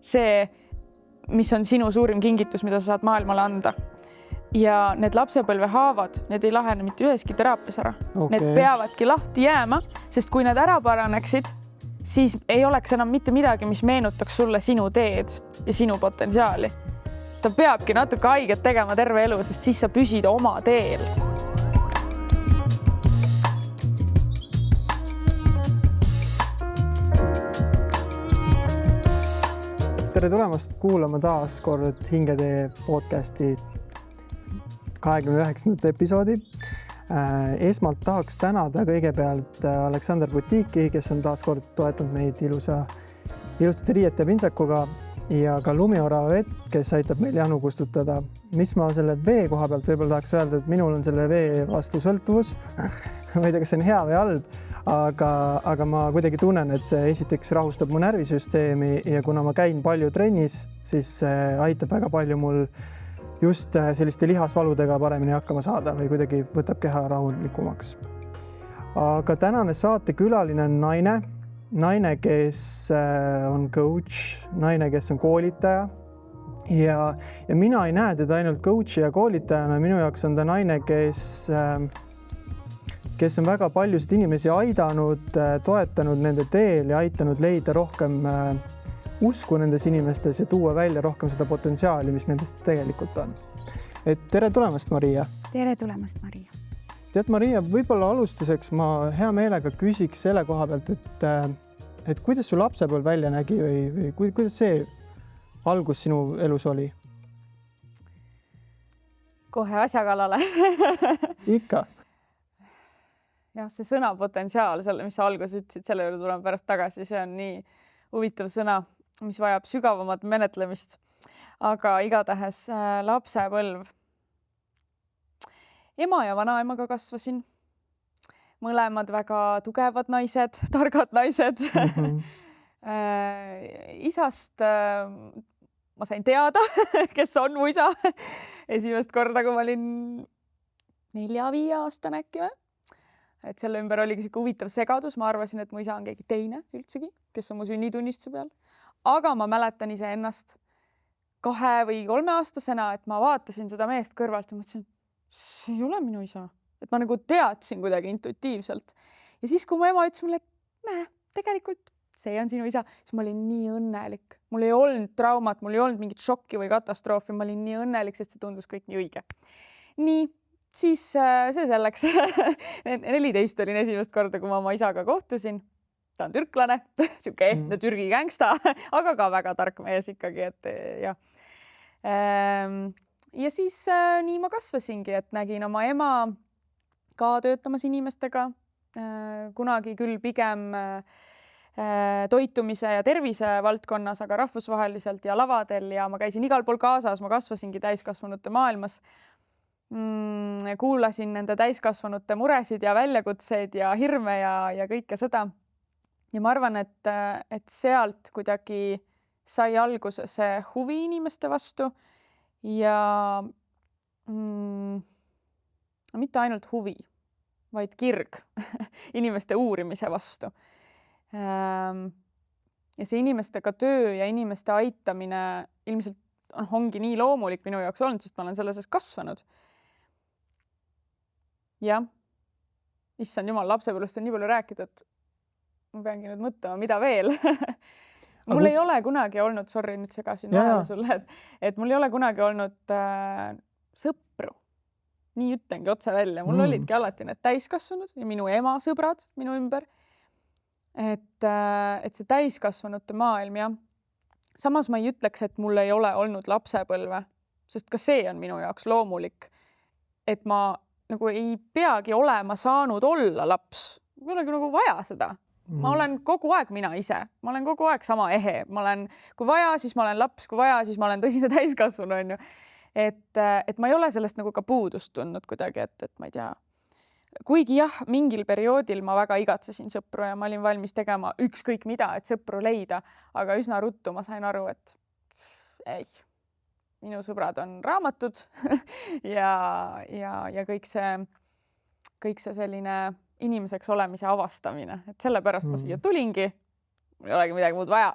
see, mis on sinu suurim kingitus, mida sa saad maailmale anda. Ja need lapsepõlve haavad, need ei lahene mitte üheski teraapias ära. Need peavadki lahti jääma, sest kui need ära paraneksid, siis ei oleks enam mitte midagi, mis meenutaks sulle sinu teed ja sinu potentsiaali. Ta peabki natuke haiget tegema terve elu, sest siis sa püsid oma teel. Tere tulemast kuulama taas kord Hingetee podcasti 29. episoodi. Esmalt tahaks tänada kõigepealt Aleksander Butiiki, kes on taas kord toetanud meid ilusate riiete pintsakuga ja ka Lumiora vett, kes aitab meil janu kustutada. Mis ma selle vee koha pealt võib-olla tahaks öelda, et minul on selle vee vastu sõltuvus. Ma ei tea, kas see on hea või halb, aga ma kuidagi tunnen, et see esiteks rahustab mu närvisüsteemi ja kuna ma käin palju trennis, siis aitab väga palju mul just selliste lihasvaludega paremini hakkama saada või kuidagi võtab keha rahulikumaks. Aga tänane saatekülaline on naine, kes on coach, naine, kes on koolitaja ja mina ei näe teda ainult coachi ja koolitajana. Minu jaoks on ta naine, kes on väga paljusid inimesi aidanud, toetanud nende teel ja aitanud leida rohkem usku nendes inimestes ja tuua välja rohkem seda potentsiaali, mis nendest tegelikult on. Et tere tulemast, Maria! Tere tulemast, Maria! Tead, Maria, võib-olla alustuseks ma hea meelega küsiks selle koha pealt, et kuidas su lapsepõlv välja nägi või kuidas see algus sinu elus oli? Kohe asja kallale. Ikka. Jah, see sõna potentsiaal, mis sa alguses ütlesid, selle juurde tuleme pärast tagasi, see on nii huvitav sõna, mis vajab sügavamat menetlemist. Aga igatahes lapsepõlv. Ema ja vanaemaga kasvasin. Mõlemad väga tugevad naised, targad naised. Isast ma sain teada, kes on mu isa. Esimest korda, kui ma olin 4-5 aastane äkki või? Et selle ümber oligi siuke huvitav segadus. Ma arvasin, et mu isa on keegi teine üldsegi, kes on mu sünnitunnistuse peal. Aga ma mäletan ise ennast 2 või 3 aastasena, et ma vaatasin seda meest kõrvalt ja mõtlesin, et see ei ole minu isa. Et ma nagu teadsin kuidagi intuitiivselt. Ja siis, kui mu ema ütles mulle, et tegelikult see on sinu isa, siis ma olin nii õnnelik. Mul ei olnud traumat, mul ei olnud mingit šokki või katastroofi. Ma olin nii õnnelik, sest see tundus kõik nii õige. Nii. Siis see selleks. 14 olin esimest korda, kui ma oma isaga kohtusin. Ta on türklane, siuke ehtne Türgi gängsta, aga ka väga tark mees ikkagi. Ja siis nii ma kasvasingi, et nägin oma ema ka töötamas inimestega. Kunagi küll pigem toitumise ja tervise valdkonnas, aga rahvusvaheliselt ja lavadel ja ma käisin igal pool kaasas, ma kasvasingi täiskasvanute maailmas. Kuulasin nende täiskasvanute muresid ja väljakutseid ja hirme ja kõike seda. Ja ma arvan, et sealt kuidagi sai alguse see huvi inimeste vastu ja mitte ainult huvi, vaid kirg inimeste uurimise vastu. Ja see inimestega töö ja inimeste aitamine ilmselt ongi nii loomulik minu jaoks olnud, sest ma olen selles kasvanud. Jah, issand jumal, lapsepõlvest on nii palju rääkida, et ma peangi nüüd mõtlema, mida veel. Mul ei ole kunagi olnud, sorry, nüüd segasin vahele sulle, et mul ei ole kunagi olnud sõpru. Nii ütlengi otse välja. Mul olidki alati need täiskasvanud ja minu ema sõbrad minu ümber. Et see täiskasvanute maailm, jah. Samas ma ei ütleks, et mul ei ole olnud lapsepõlve, sest ka see on minu jaoks loomulik, et ma nagu ei peagi olema saanud olla laps. Mul ei ole nagu vaja seda. Ma olen kogu aeg mina ise. Ma olen kogu aeg sama ehe. Kui vaja, siis ma olen laps, kui vaja, siis ma olen tõsine täiskasvanu, on ju. Et ma ei ole sellest nagu ka puudust tundnud kuidagi, et ma ei tea. Kuigi jah, mingil perioodil ma väga igatsesin sõpru ja ma olin valmis tegema ükskõik mida, et sõpru leida, aga üsna ruttu ma sain aru, et ei. Minu sõbrad on raamatud ja kõik see selline inimeseks olemise avastamine. Et sellepärast ma siia tulingi. mul ei olegi midagi muud vaja.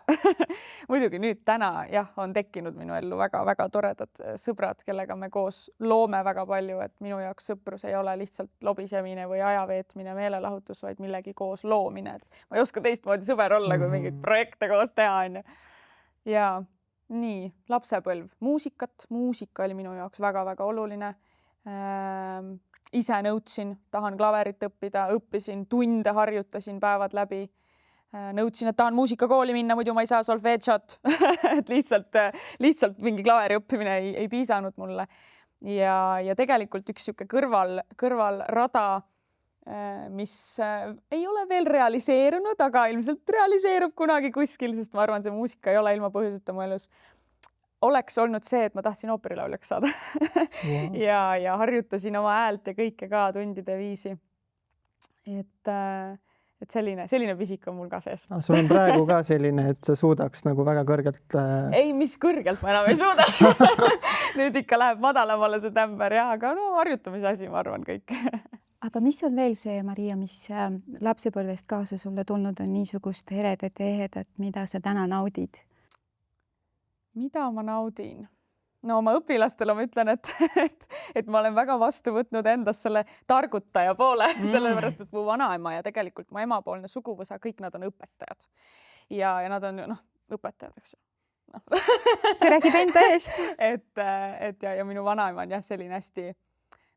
Muidugi nüüd täna jah, on tekkinud minu ellu väga-väga toredad sõbrad, kellega me koos loome väga palju, et minu jaoks sõprus ei ole lihtsalt lobisemine või ajaveetmine, meelelahutus, vaid millegi koos loomine. Et ma ei oska teistmoodi sõber olla, kui mingeid projekte koos teha. Ja nii, lapsepõlv, muusika oli minu jaoks väga-väga oluline. Ise nõudsin, tahan klaverit õppida, õppisin, tunde harjutasin päevad läbi. Nõudsin, et tahan muusikakooli minna, muidu ma ei saa solfedžot. Et lihtsalt mingi klaveri õppimine ei piisanud mulle. Ja tegelikult üks siuke kõrvalrada, mis ei ole veel realiseerunud, aga ilmselt realiseerub kunagi kuskil, sest ma arvan, see muusika ei ole ilma põhjuseta mu elus. Oleks olnud see, et ma tahtsin ooperilauljaks saada. Wow. ja harjutasin oma häält ja kõike ka tundide viisi. Et selline pisik on mul ka sees. Sul on praegu ka selline, et sa suudaks nagu väga kõrgelt... Ei, mis kõrgelt ma enam ei suuda. Nüüd ikka läheb madalamale see tämber, ja, aga harjutamise asi, ma arvan kõik. Aga mis on veel see, Maria, mis lapsepõlvest kaasa sulle tulnud on niisugust eredat ja ehedat, mida sa täna naudid? Mida ma naudin? No oma õpilastele ma ütlen, et ma olen väga vastu võtnud endast selle targutaja poole, sellepärast, et mu vanaema ja tegelikult mu emapoolne suguvõsa, kõik nad on õpetajad. Ja nad on õpetajad, eks ju. See räägib enda eest. Ja minu vanaema on jah selline hästi,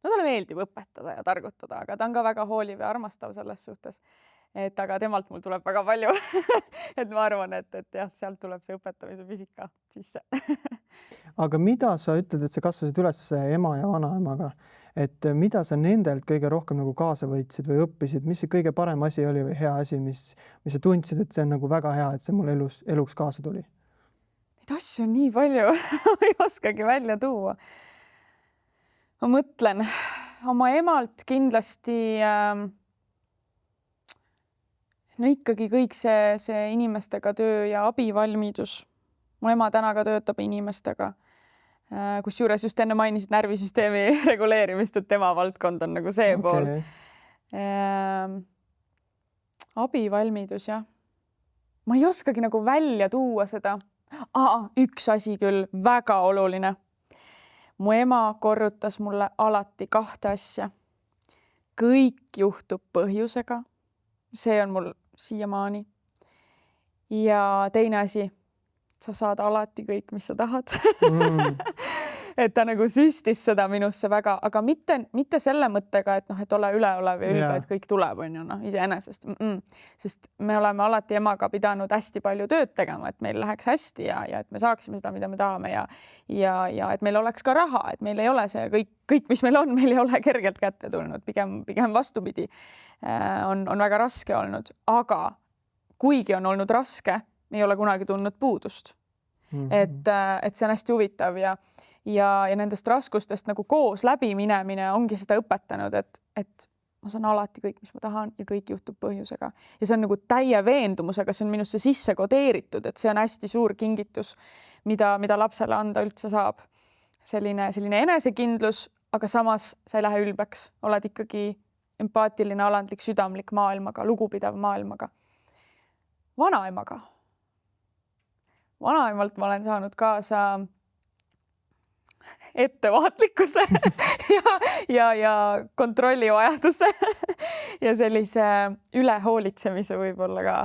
talle meeldib õpetada ja targutada, aga ta on ka väga hooliv ja armastav selles suhtes. Aga temalt mul tuleb väga palju. Et ma arvan, et jah, sealt tuleb see õpetamise pisika sisse. Aga mida sa ütled, et sa kasvasid üles ema ja vanaemaga? Et mida sa nendelt kõige rohkem nagu kaasa võitsid või õppisid? Mis see kõige parem asi oli või hea asi, mis sa tundsid, et see on nagu väga hea, et see mul eluks kaasa tuli? Neid asju on nii palju, ei oskagi välja tuua. Ma mõtlen, oma emalt kindlasti... No ikkagi kõik see inimestega töö ja abivalmidus. Mu ema täna ka töötab inimestega. Kusjuures just enne mainisid närvisüsteemi reguleerimist, et tema valdkond on nagu see pool. Abivalmidus, jah. Ma ei oskagi nagu välja tuua seda. Üks asi küll, väga oluline. Mu ema korrutas mulle alati 2 asja. Kõik juhtub põhjusega. See on mul siiamaani. Ja teine asi, sa saad alati kõik, mis sa tahad. Et ta nagu süstis seda minusse väga, aga mitte selle mõttega, et ole üleolev ja ülbe, et kõik tuleb, on ju, iseenesest. Sest me oleme alati emaga pidanud hästi palju tööd tegema, et meil läheks hästi ja et me saaksime seda, mida me tahame ja et meil oleks ka raha, et meil ei ole see kõik, mis meil on, meil ei ole kergelt kätte tulnud, pigem vastupidi. On väga raske olnud, aga kuigi on olnud raske, me ei ole kunagi tundnud puudust. Et see on hästi huvitav ja nendest raskustest nagu koos läbi minemine ongi seda õpetanud, et ma saan alati kõik, mis ma tahan ja kõik juhtub põhjusega. Ja see on nagu täie veendumusega, see on minusse sisse kodeeritud, et see on hästi suur kingitus, mida lapsele anda üldse saab. Selline enesekindlus, aga samas sa ei lähe ülbeks, oled ikkagi empaatiline, alandlik, südamlik maailmaga, lugupidav maailmaga. Vanaemalt ma olen saanud kaasa ettevaatlikkuse ja kontrollivajaduse ja sellise ülehoolitsemise võib-olla ka.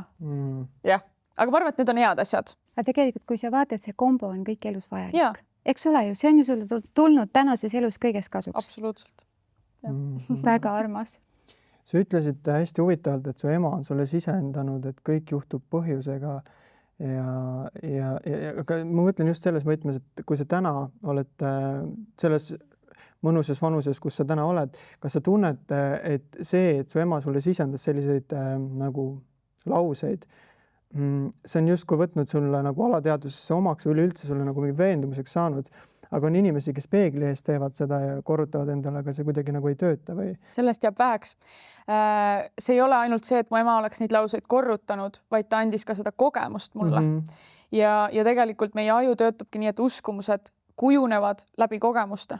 Jah, aga ma arvan, et need on head asjad. Aga tegelikult, kui sa vaatad, see kombo on kõik elus vajalik. Eks ole ju, see on ju sulle tulnud tänases elus kõigest kasuks. Absoluutselt. Väga armas. Sa ütlesid hästi huvitavalt, et su ema on sulle sisendanud, et kõik juhtub põhjusega aga ma mõtlen just selles mõtmes, et kui sa täna oled selles mõnusas vanuses, kus sa täna oled, kas sa tunned, et see, et su ema sulle sisendas selliseid nagu lauseid, see on justkui võtnud sulle nagu alateadvusesse omaks või üleüldse sulle nagu mingi veendumuseks saanud, aga on inimesi, kes peegli ees teevad seda ja korrutavad endale, aga see kuidagi nagu ei tööta või? Sellest jääb väheks. See ei ole ainult see, et mu ema oleks neid lauseid korrutanud, vaid ta andis ka seda kogemust mulle. Ja tegelikult meie aju töötabki nii, et uskumused kujunevad läbi kogemuste.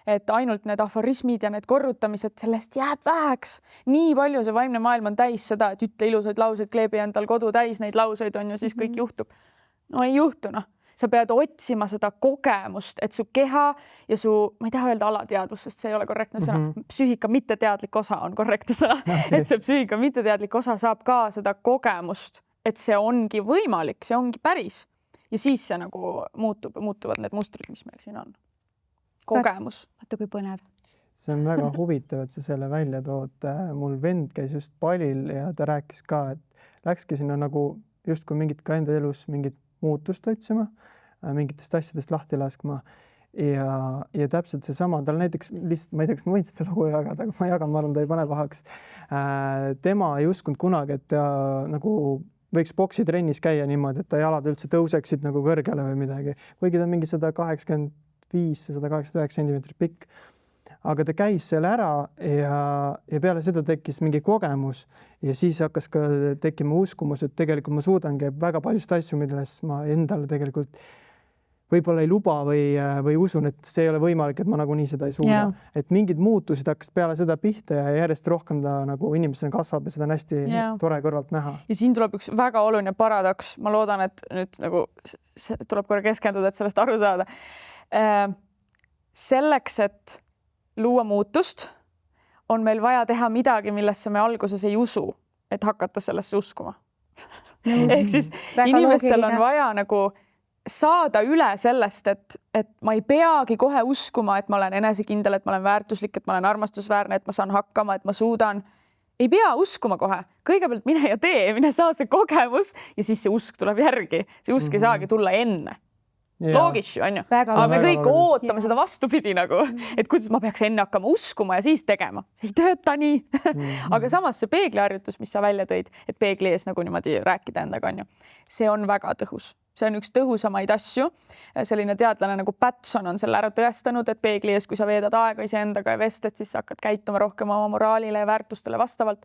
et ainult need aforismid ja need korrutamised, sellest jääb väheks. Nii palju see vaimne maailm on täis seda, et ütle ilusaid lauseid, kleebi endal kodu täis neid lauseid on ju, siis kõik juhtub. No ei juhtu, noh. Sa pead otsima seda kogemust, et su keha ja su, ma ei taha öelda alateadvus, sest see ei ole korrektne sõna, psüühika mitteteadlik osa on korrektne sõna, et see psüühika mitteteadlik osa saab ka seda kogemust, et see ongi võimalik, see ongi päris. Ja siis see nagu muutuvad need mustrid, mis meil siin on. Kogemus. Vaata, kui põnev. See on väga huvitav, et sa selle välja tood. Mul vend käis just palil ja ta rääkis ka, et läkski sinna nagu justkui mingit ka enda elus mingit muutust otsima, mingitest asjadest lahti laskma ja täpselt seesama, tal näiteks lihtsalt, ma ei tea, kas ma võin seda lugu jagada, aga ma jagan, ma arvan, ta ei pane pahaks. Tema ei uskunud kunagi, et ta nagu võiks boksitrennis käia niimoodi, et ta jalad üldse tõuseksid nagu kõrgele või midagi, kuigi ta on mingi 185-189 sentimeetrit pikk. Aga ta käis seal ära ja peale seda tekkis mingi kogemus ja siis hakkas ka tekkima uskumus, et tegelikult ma suudangi väga paljust asju, millest ma endale tegelikult võib-olla ei luba või usun, et see ei ole võimalik, et ma nagunii seda ei suuda. Et mingid muutused hakkas peale seda pihta ja järjest rohkem ta nagu inimesena kasvab ja seda on hästi tore kõrvalt näha. Ja siin tuleb üks väga oluline paradoks. Ma loodan, et nüüd nagu tuleb korra keskenduda, et sellest aru saada. Selleks, et luua muutust, on meil vaja teha midagi, millesse me alguses ei usu, et hakata sellesse uskuma. Ehk siis inimestel on vaja nagu saada üle sellest, et ma ei peagi kohe uskuma, et ma olen enesekindel, et ma olen väärtuslik, et ma olen armastusväärne, et ma saan hakkama, et ma suudan. Ei pea uskuma kohe. Kõigepealt mine ja tee, mine saa see kogemus ja siis see usk tuleb järgi. See usk ei saagi tulla enne. Loogis ju, on ju. Aga me kõik ootame seda vastupidi nagu, et kuidas ma peaks enne hakkama uskuma ja siis tegema. Ei tööta nii. Aga samas see peegliharjutus, mis sa välja tõid, et peegli ees nagu niimoodi rääkida endaga, on ju. See on väga tõhus. See on üks tõhusamaid asju. Selline teadlane nagu Patson on selle ära tõestanud, et peegli ees, kui sa veedad aega iseendaga ja vestled, siis sa hakkad käituma rohkem oma moraalile ja väärtustele vastavalt.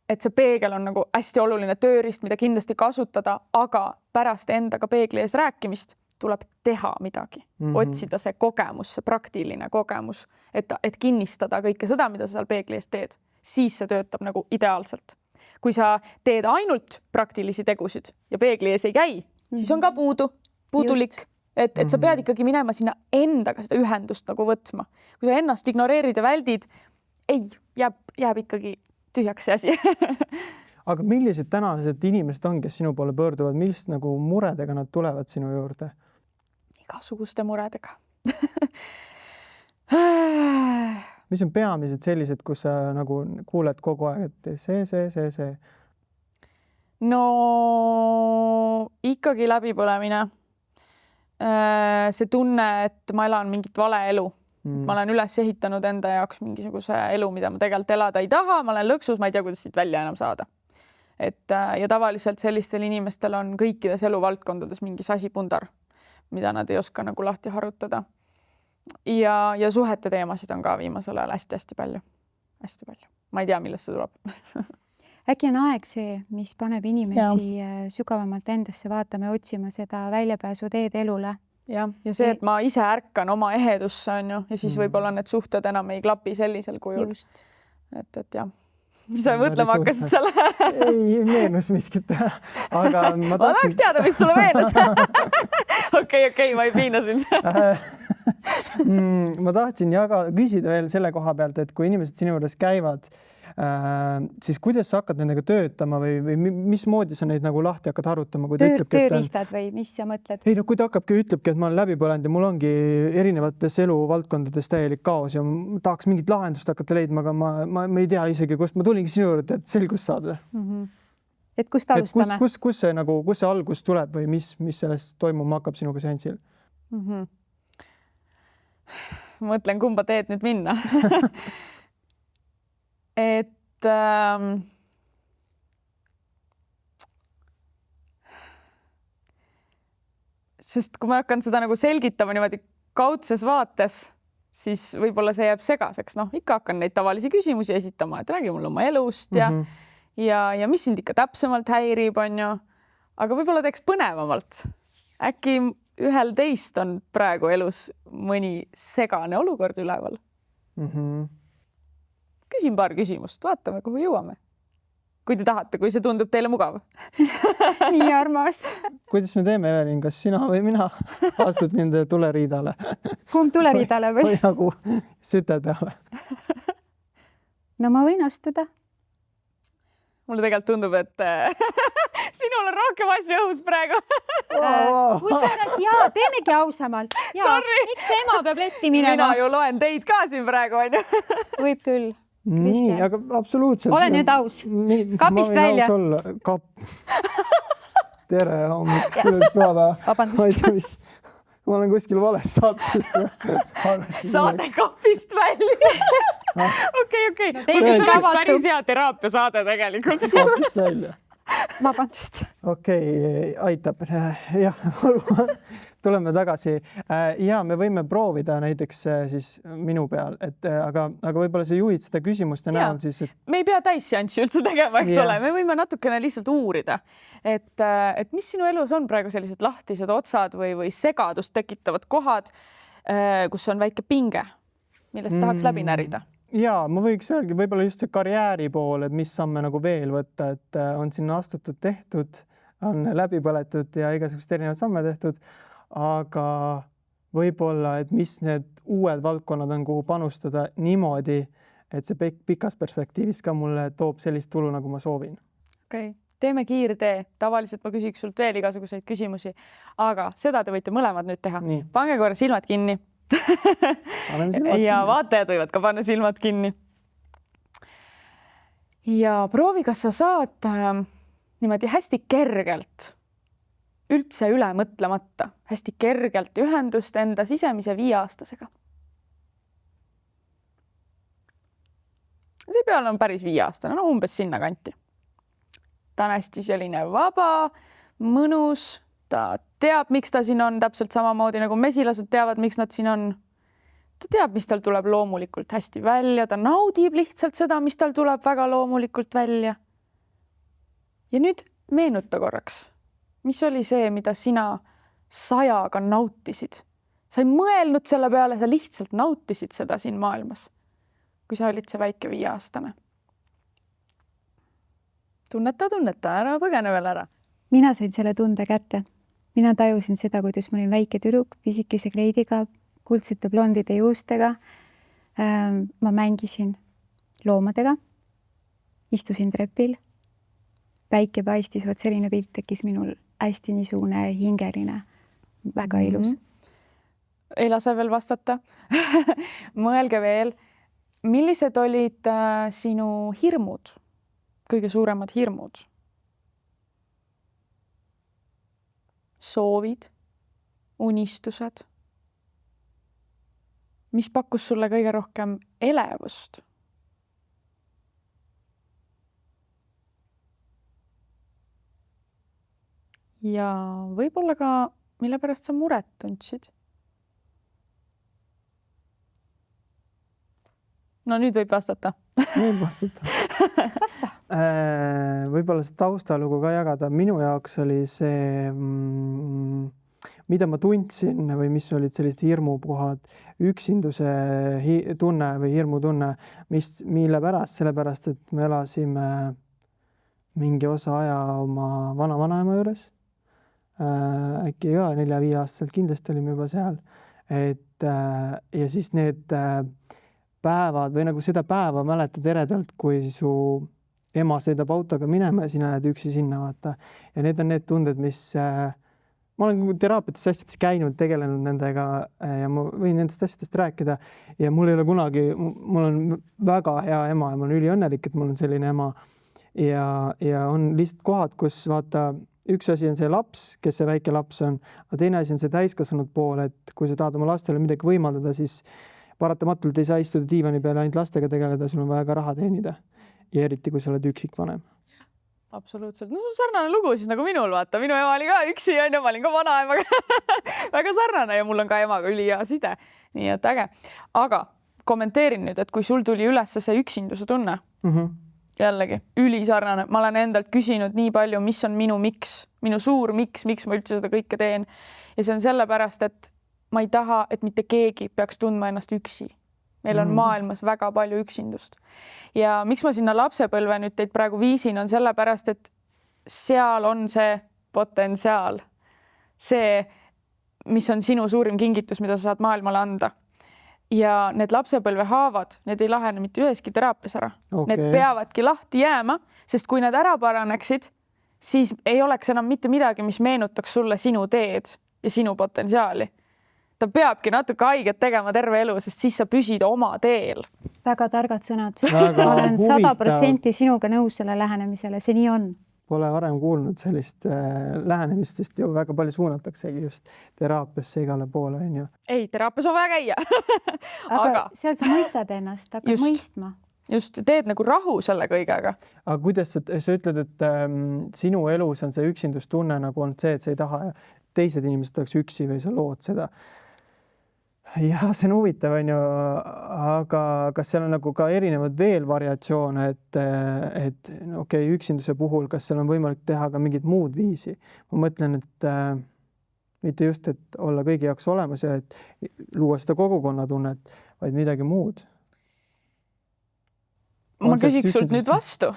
Et see peegel on nagu hästi oluline tööriist, mida kindlasti kasutada, aga pärast endaga peegli ees rääkimist tuleb teha midagi, otsida see kogemus, see praktiline kogemus, et kinnistada kõike seda, mida sa seal peegli ees teed. Siis see töötab nagu ideaalselt. Kui sa teed ainult praktilisi tegusid ja peegli ees ei käi, siis on ka puudulik, et sa pead ikkagi minema sinna endaga seda ühendust nagu võtma. Kui sa ennast ignoreerid ja väldid, jääb ikkagi tühjaks see asi. Aga millised tänased inimesed on, kes sinu poole pöörduvad, millist nagu muredega nad tulevad sinu juurde? Igasuguste muredega. Mis on peamised sellised, kus sa nagu kuuled kogu aeg, et see? No ikkagi läbipõlemine. See tunne, et ma elan mingit vale elu. Ma olen üles ehitanud enda jaoks mingisuguse elu, mida ma tegelikult elada ei taha. Ma olen lõksus, ma ei tea, kuidas siit välja enam saada. Ja tavaliselt sellistel inimestel on kõikides eluvaldkondades mingis asipundar, mida nad ei oska nagu lahti harutada. Ja suhete teemasid on ka viimasel ajal hästi palju. Hästi palju. Ma ei tea, millest see tuleb. Äkki on aeg see, mis paneb inimesi sügavamalt endasse vaatama ja otsima seda väljapääsu teed elule. Ja see, et ma ise ärkan oma ehedusse on ju, ja siis võib-olla need suhted enam ei klapi sellisel kujul. Just. Et jah. Mis sa mõtlema hakkasid selle? Ei meenus miskit. Aga ma tahaks teada, mis sulle meenus. Okei, ma ei piina sind. Ma tahtsin küsida veel selle koha pealt, et kui inimesed sinu juures käivad, siis kuidas sa hakkad nendega töötama või mismoodi sa neid nagu lahti hakkad harutama? Tööriistad või mis sa mõtled? Ei, no kui ta ütlebki, et ma olen läbi põlenud ja mul ongi erinevates eluvaldkondades täielik kaos ja tahaks mingit lahendust hakata leidma, aga ma ei tea isegi, kust ma tulingi sinu juurde, et selgust saada. Et kust alustame? Kus see algus tuleb või mis sellest toimuma hakkab sinuga seansil? Mõtlen, kumba teed nüüd minna. Sest kui ma hakkan seda nagu selgitama niimoodi kaudses vaates, siis võib-olla see jääb segaseks. No, ikka hakkan neid tavalisi küsimusi esitama, et räägi mulle oma elust ja mis sind ikka täpsemalt häirib, on ju. Aga võib-olla teeks põnevamalt. Äkki ühel teist on praegu elus mõni segane olukord üleval? Küsin paar küsimust, vaatame, kuhu jõuame. Kui te tahate, kui see tundub teile mugav. Nii armas. Kuidas me teeme, Evelin, kas sina või mina astud nende tuleriidale? Kumb tuleriidale või? Või nagu süte peale? No ma võin astuda. Mulle tegelikult tundub, et sinul on rohkem asju õhus praegu. Kusjuures jaa, teemegi ausamal. Sorry. Miks ema peab letti minema? Mina ju loen teid ka siin praegu, on ju. Võib küll. Nii, aga absoluutselt. Ole nüüd aus. Kapist välja. Tere, hommikust päeva. Vabandust. Ma olen kuskil vales saates. Saade kapist välja. Okei. See oleks päris hea teraapia saade tegelikult. Kapist välja. Vabandust. Okei, aitab. Jah, tuleme tagasi. Ja me võime proovida näiteks siis minu peal, aga võib-olla sa juhid seda küsimust ja näol siis, et... Me ei pea täisseanssi üldse tegema, eks ole. Me võime natukene lihtsalt uurida, et mis sinu elus on praegu sellised lahtised otsad või segadust tekitavad kohad, kus on väike pinge, millest tahaks läbi närida. Ja ma võiks öelgi võib-olla just see karjääri pool, et mis samme nagu veel võtta, et on sinna astutud, tehtud, on läbi põletud ja igasugused erinevad samme tehtud, aga võib-olla, et mis need uued valdkonnad on, kuhu panustada niimoodi, et see pikas perspektiivis ka mulle toob sellist tulu, nagu ma soovin. Okei. Teeme kiirtee. Tavaliselt ma küsiks sult veel igasuguseid küsimusi, aga seda te võite mõlemad nüüd teha. Nii. Pange korra silmad kinni. Ja vaatajad võivad ka panna silmad kinni. Ja proovi, kas sa saad niimoodi hästi kergelt, üldse üle mõtlemata, hästi kergelt ühendust enda sisemise 5-aastasega. See peal on päris 5-aastane, no umbes sinna kanti. Ta on hästi selline vaba, mõnus, ta teab, miks ta siin on, täpselt samamoodi nagu mesilased teavad, miks nad siin on. Ta teab, mis tal tuleb loomulikult hästi välja, ta naudib lihtsalt seda, mis tal tuleb väga loomulikult välja. Ja nüüd meenuta korraks, mis oli see, mida sina 100-ga nautisid. Sa ei mõelnud selle peale, sa lihtsalt nautisid seda siin maailmas, kui sa olid see väike 5-aastane. Tunneta, ära põgene veel ära. Mina sain selle tunde kätte. Mina tajusin seda, kuidas ma olin väike tüdruk, pisikese kleidiga, kuldsete blondide juustega. Ma mängisin loomadega, istusin trepil, päike paistis, vot selline pilt tekkis minul hästi niisugune hingeline, väga ilus. Ei lase veel vastata. Mõelge veel, millised olid sinu hirmud, kõige suuremad hirmud? Soovid, unistused. Mis pakkus sulle kõige rohkem elevust? Ja võib-olla ka, mille pärast sa muret tundsid? No nüüd võib vastata. Nüüd vastata. Vasta. Võib-olla see taustalugu ka jagada. Minu jaoks oli see, mida ma tundsin või mis olid sellised hirmukohad, üksinduse tunne või hirmutunne, mille pärast, sellepärast, et me elasime mingi osa aja oma vanaema juures. Äkki ka 4-5-aastaselt kindlasti olime juba seal. Ja siis need päevad või nagu seda päeva mäletad eredalt, kui su ema sõidab autoga minema ja sina jääd üksi sinna vaata. Ja need on need tunded, mis ma olen teraapiates asjades käinud, tegelenud nendega ja ma võin nendest asjadest rääkida ja mul ei ole kunagi, mul on väga hea ema ja ma olen üliõnnelik, et mul on selline ema ja on lihtsalt kohad, kus vaata, üks asi on see laps, kes see väike laps on, aga teine asi on see täiskasvanud pool, et kui sa tahad oma lastele midagi võimaldada, siis paratamatult ei saa istuda diivani peale ainult lastega tegeleda, sul on vaja ka raha teenida. Ja eriti, kui sa oled üksikvanem. Absoluutselt. No sul sarnane lugu siis nagu minul, vaata. Minu ema oli ka üksi ja ma olin ka vanaemaga väga sarnane ja mul on ka emaga ülihea side. Nii et äge. Aga kommenteerin nüüd, et kui sul tuli üles see üksinduse tunne jällegi ülisarnane. Ma olen endalt küsinud nii palju, mis on minu miks, minu suur miks ma üldse seda kõike teen. Ja see on sellepärast, et ma ei taha, et mitte keegi peaks tundma ennast üksi. Meil on maailmas väga palju üksindust. Ja miks ma sinna lapsepõlve nüüd teid praegu viisin, on sellepärast, et seal on see potentsiaal. See, mis on sinu suurim kingitus, mida sa saad maailmale anda. Ja need lapsepõlve haavad, need ei lahene mitte üheski teraapias ära. Okay. Need peavadki lahti jääma, sest kui need ära paraneksid, siis ei oleks enam mitte midagi, mis meenutaks sulle sinu teed ja sinu potentsiaali. Ta peabki natuke haiget tegema terve elu, sest siis sa püsid oma teel. Väga targad sõnad. Väga Ma olen huvitav. 100% sinuga nõus selle lähenemisele, see nii on. Pole varem kuulnud sellist lähenemist, sest ju väga palju suunataksegi just teraapiasse igale poole. On ju. Ei, teraapias on vaja käia. Aga seal sa mõistad ennast, hakkad mõistma. Just, teed nagu rahu selle kõigega. Aga kuidas sa ütled, et sinu elus on see üksindustunne nagu on see, et sa ei taha teised inimesed oleks üksi või sa lood seda? Ja see on huvitav, on ju, aga kas seal on nagu ka erinevad veel variatsioone, et okei, üksinduse puhul, kas seal on võimalik teha ka mingit muud viisi? Ma mõtlen, et mitte just, et olla kõigi jaoks olemas ja et luua seda kogukonnatunnet, vaid midagi muud. Ma küsiks sult nüüd vastu,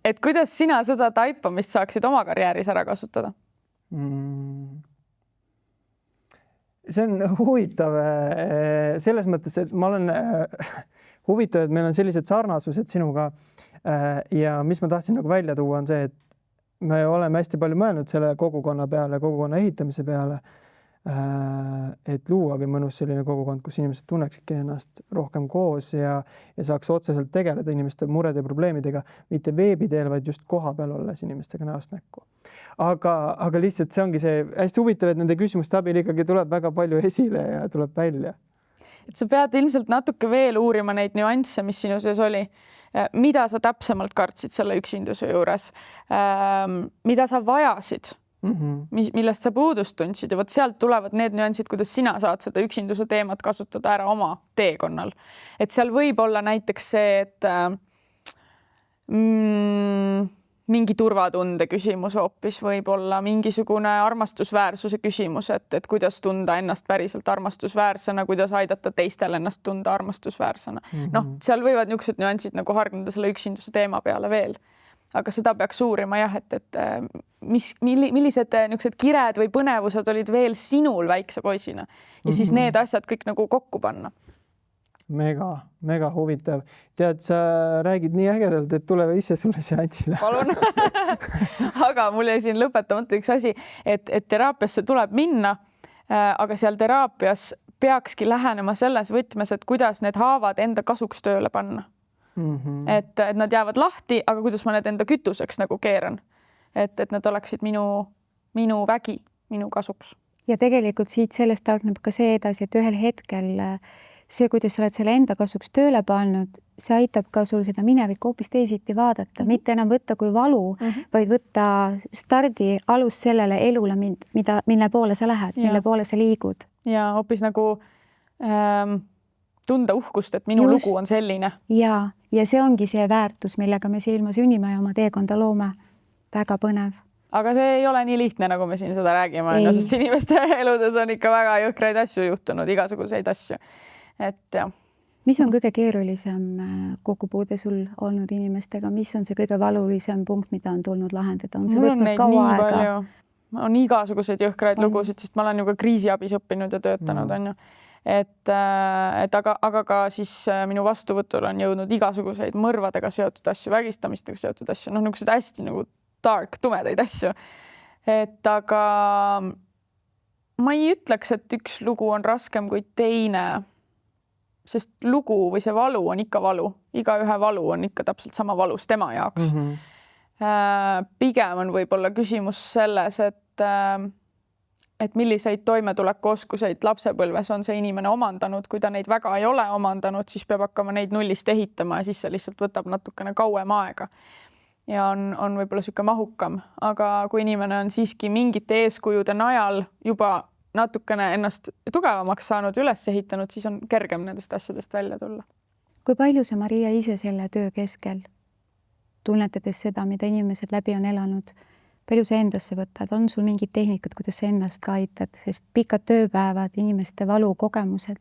et kuidas sina seda taipamist saaksid oma karjääris ära kasutada? See on huvitav selles mõttes, et ma olen huvitav, et meil on sellised sarnasused sinuga ja mis ma tahtsin nagu välja tuua on see, et me oleme hästi palju mõelnud selle kogukonna peale, kogukonna ehitamise peale, et luuagi mõnus selline kogukond, kus inimesed tunneksidki ennast rohkem koos ja saaks otseselt tegeleda inimeste murede ja probleemidega, mitte veebi teel, vaid just koha peal olles inimestega näost näkku. Aga lihtsalt see ongi see hästi huvitav, et nende küsimuste abil ikkagi tuleb väga palju esile ja tuleb välja. Et sa pead ilmselt natuke veel uurima neid nüansse, mis sinu sees oli. Mida sa täpsemalt kartsid selle üksinduse juures? Mida sa vajasid? Millest sa puudust tundsid ja võt sealt tulevad need nüansid, kuidas sina saad seda üksinduse teemat kasutada ära oma teekonnal. Et seal võib olla näiteks see, et mingi turvatunde küsimus hoopis võib olla mingisugune armastusväärsuse küsimus, et kuidas tunda ennast päriselt armastusväärsena, kuidas aidata teistel ennast tunda armastusväärsena. Seal võivad niisugused nüansid nagu hargneda selle üksinduse teema peale veel. Aga seda peaks uurima jah, et millised niisugused kired või põnevused olid veel sinul väikse poisina ja siis need asjad kõik nagu kokku panna. Mega huvitav. Tead, sa räägid nii ägedalt, et tule ise sulle seansile. Palun. Aga mul jäi siin lõpetamata üks asi, et teraapiasse tuleb minna, aga seal teraapias peakski lähenema selles võtmes, et kuidas need haavad enda kasuks tööle panna. Et nad jäävad lahti, aga kuidas ma need enda kütuseks nagu keeran. Et nad oleksid minu vägi, minu kasuks. Ja tegelikult siit sellest targneb ka see edasi, et ühel hetkel see, kuidas sa oled selle enda kasuks tööle pannud, see aitab ka sul seda minevikku hoopis teisiti vaadata, mitte enam võtta kui valu, vaid võtta stardi alus sellele elule, mille poole sa lähed, mille poole sa liigud. Ja hoopis nagu tunda uhkust, et minu lugu on selline. Ja see ongi see väärtus, millega me silma sünnime ja oma teekonda loome. Väga põnev. Aga see ei ole nii lihtne, nagu me siin seda räägime, sest inimeste eludes on ikka väga jõhkraid asju juhtunud, igasuguseid asju. Et jah. Mis on kõige keerulisem kokkupuude sul olnud inimestega? Mis on see kõige valulisem punkt, mida on tulnud lahendada? On see võtnud kaua aega? On igasuguseid jõhkraid lugusid, sest ma olen ju ka kriisiabis õppinud ja töötanud, on ju. Aga ka siis minu vastuvõtul on jõudnud igasuguseid mõrvadega seotud asju, vägistamistega seotud asju, niisugused hästi nagu dark, tumedaid asju. Aga ma ei ütleks, et üks lugu on raskem kui teine, sest lugu või see valu on ikka valu. Igaühe valu on ikka täpselt sama valus tema jaoks. Pigem on võib-olla küsimus selles, et milliseid toimetulekuoskuseid lapsepõlves on see inimene omandanud. Kui ta neid väga ei ole omandanud, siis peab hakkama neid nullist ehitama ja siis see lihtsalt võtab natukene kauem aega. Ja on võib-olla siuke mahukam. Aga kui inimene on siiski mingite eeskujude najal juba natukene ennast tugevamaks saanud, üles ehitanud, siis on kergem nendest asjadest välja tulla. Kui palju sa, Maria, ise selle töö keskel tunnetades seda, mida inimesed läbi on elanud. Palju sa endasse võtad? On sul mingid tehnikad, kuidas sa ennast ka aitad? Sest pikad tööpäevad, inimeste valukogemused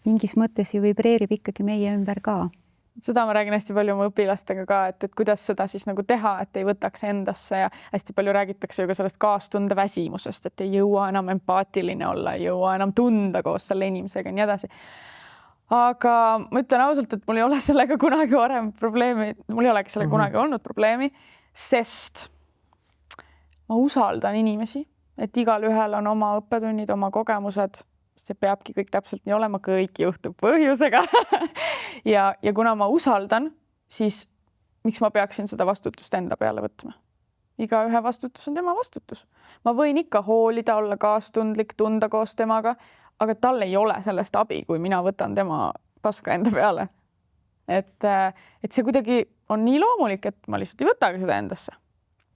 mingis mõttes ju vibreerib ikkagi meie ümber ka. Seda ma räägin hästi palju oma õpilastega ka, et kuidas seda siis nagu teha, et ei võtaks endasse ja hästi palju räägitakse ju ka sellest kaastunde väsimusest, et ei jõua enam empaatiline olla, ei jõua enam tunda koos selle inimesega ja nii edasi. Aga ma ütlen ausalt, et mul ei ole sellega kunagi varem probleemi, mul ei olegi sellega kunagi olnud probleemi, sest ma usaldan inimesi, et igal ühel on oma õppetunnid, oma kogemused, see peabki kõik täpselt nii olema, kõik juhtub põhjusega ja kuna ma usaldan, siis miks ma peaksin seda vastutust enda peale võtma? Igaühe vastutus on tema vastutus. Ma võin ikka hoolida, olla kaastundlik, tunda koos temaga, aga tal ei ole sellest abi, kui mina võtan tema paska enda peale. Et see kuidagi on nii loomulik, et ma lihtsalt ei võtagi seda endasse.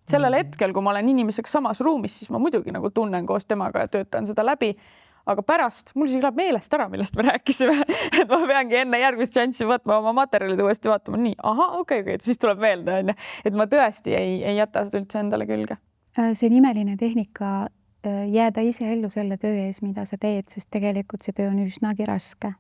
Sellel hetkel, kui ma olen inimesega samas ruumis, siis ma muidugi nagu tunnen koos temaga ja töötan seda läbi, aga pärast mul siis läheb meelest ära, millest me rääkisime, et ma peangi enne järgmist seanssi võtma oma materjalid uuesti vaatama, nii, okei, siis tuleb meelde, et ma tõesti ei jäta seda üldse endale külge. See on imeline tehnika jääda ise ellu selle töö ees, mida sa teed, sest tegelikult see töö on üsnagi raske.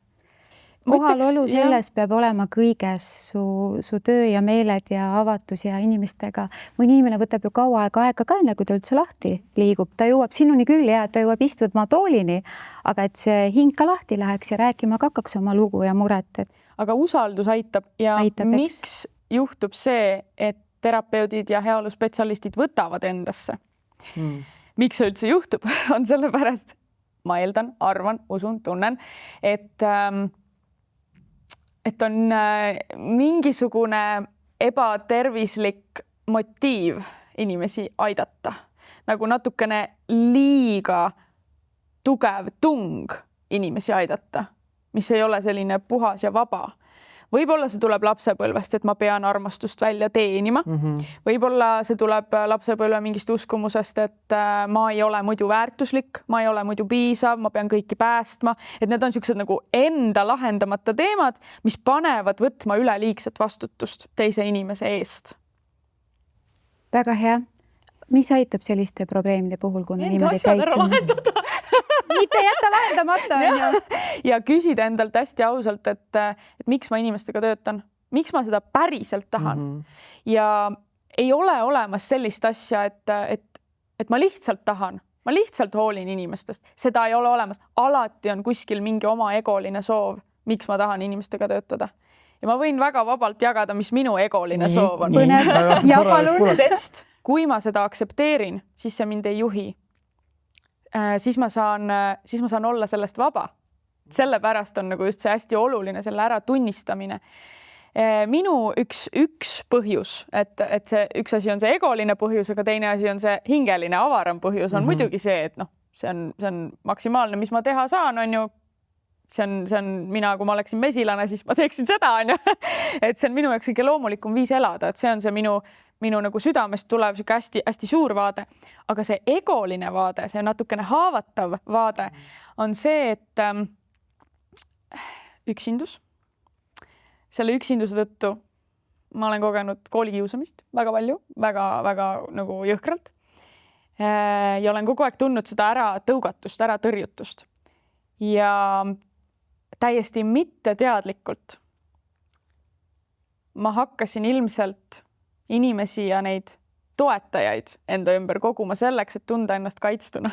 Kohalolu selles peab olema kõiges su töö ja meeled ja avatus ja inimestega. Mõni inimene võtab ju kaua aega ka enne, kui ta üldse lahti liigub. Ta jõuab sinuni küll ja ta jõuab istuma toolini, aga et see hing ka lahti läheks ja rääkima ka hakkaks oma lugu ja muret. Aga usaldus aitab ja miks juhtub see, et terapeudid ja heaoluspetsialistid võtavad endasse? Miks see üldse juhtub? On sellepärast, ma eeldan, arvan, usun, tunnen, et on mingisugune ebatervislik motiiv inimesi aidata. Nagu natukene liiga tugev tung inimesi aidata, mis ei ole selline puhas ja vaba. Võib-olla see tuleb lapsepõlvest, et ma pean armastust välja teenima. Võib-olla see tuleb lapsepõlve mingist uskumusest, et ma ei ole muidu väärtuslik, ma ei ole muidu piisav, ma pean kõiki päästma. Et need on sellised nagu enda lahendamata teemad, mis panevad võtma üleliigset vastutust teise inimese eest. Väga hea. Mis aitab selliste probleemide puhul, kui me niimoodi käitume? Mitte jätta lahendamata. Ja küsida endalt hästi ausalt, et miks ma inimestega töötan, miks ma seda päriselt tahan. Ja ei ole olemas sellist asja, et ma lihtsalt tahan, ma lihtsalt hoolin inimestest. Seda ei ole olemas. Alati on kuskil mingi oma egoline soov, miks ma tahan inimestega töötada. Ja ma võin väga vabalt jagada, mis minu egoline soov on. Sest kui ma seda aksepteerin, siis see mind ei juhi. Siis ma saan olla sellest vaba. Sellepärast on nagu just see hästi oluline, selle ära tunnistamine. Minu üks põhjus, et see üks asi on see egoline põhjus, aga teine asi on see hingeline, avaram põhjus on muidugi see, et see on maksimaalne, mis ma teha saan, on ju. See on mina, kui ma oleksin mesilane, siis ma teeksin seda, on ju. Et see on minu jaoks kõige loomulikum viis elada, et see on see minu nagu südamest tuleb hästi suur vaade. Aga see egoline vaade, see natukene haavatav vaade on see, et üksindus. Selle üksinduse tõttu ma olen kogenud koolikiusamist väga palju, väga nagu jõhkralt. Ja olen kogu aeg tundnud seda ära tõugatust, ära tõrjutust. Ja täiesti mitteteadlikult ma hakkasin ilmselt inimesi ja neid toetajaid enda ümber koguma selleks, et tunda ennast kaitstuna.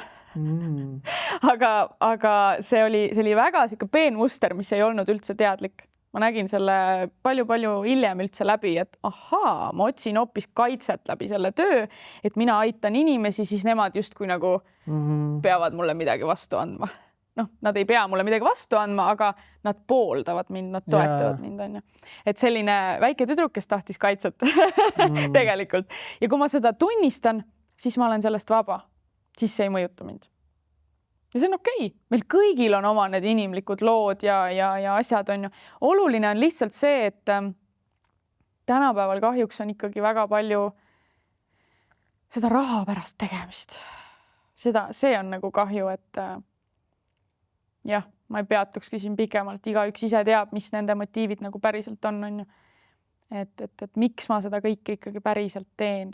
Aga see oli väga siuke peenmuster, mis ei olnud üldse teadlik. Ma nägin selle palju hiljem üldse läbi, et ma otsin hoopis kaitset läbi selle töö, et mina aitan inimesi, siis nemad justkui nagu peavad mulle midagi vastu andma. Nad ei pea mulle midagi vastu andma, aga nad pooldavad mind, nad toetavad mind, on ju. Et selline väike tüdruk, kes tahtis kaitset tegelikult. Ja kui ma seda tunnistan, siis ma olen sellest vaba. Siis see ei mõjuta mind. Ja see on okei. Meil kõigil on oma need inimlikud lood ja asjad, on ju. Oluline on lihtsalt see, et tänapäeval kahjuks on ikkagi väga palju seda raha pärast tegemist. See on nagu kahju, et ma ei peatukski siin pikemalt. Igaüks ise teab, mis nende motiivid nagu päriselt on ju. et miks ma seda kõike ikkagi päriselt teen.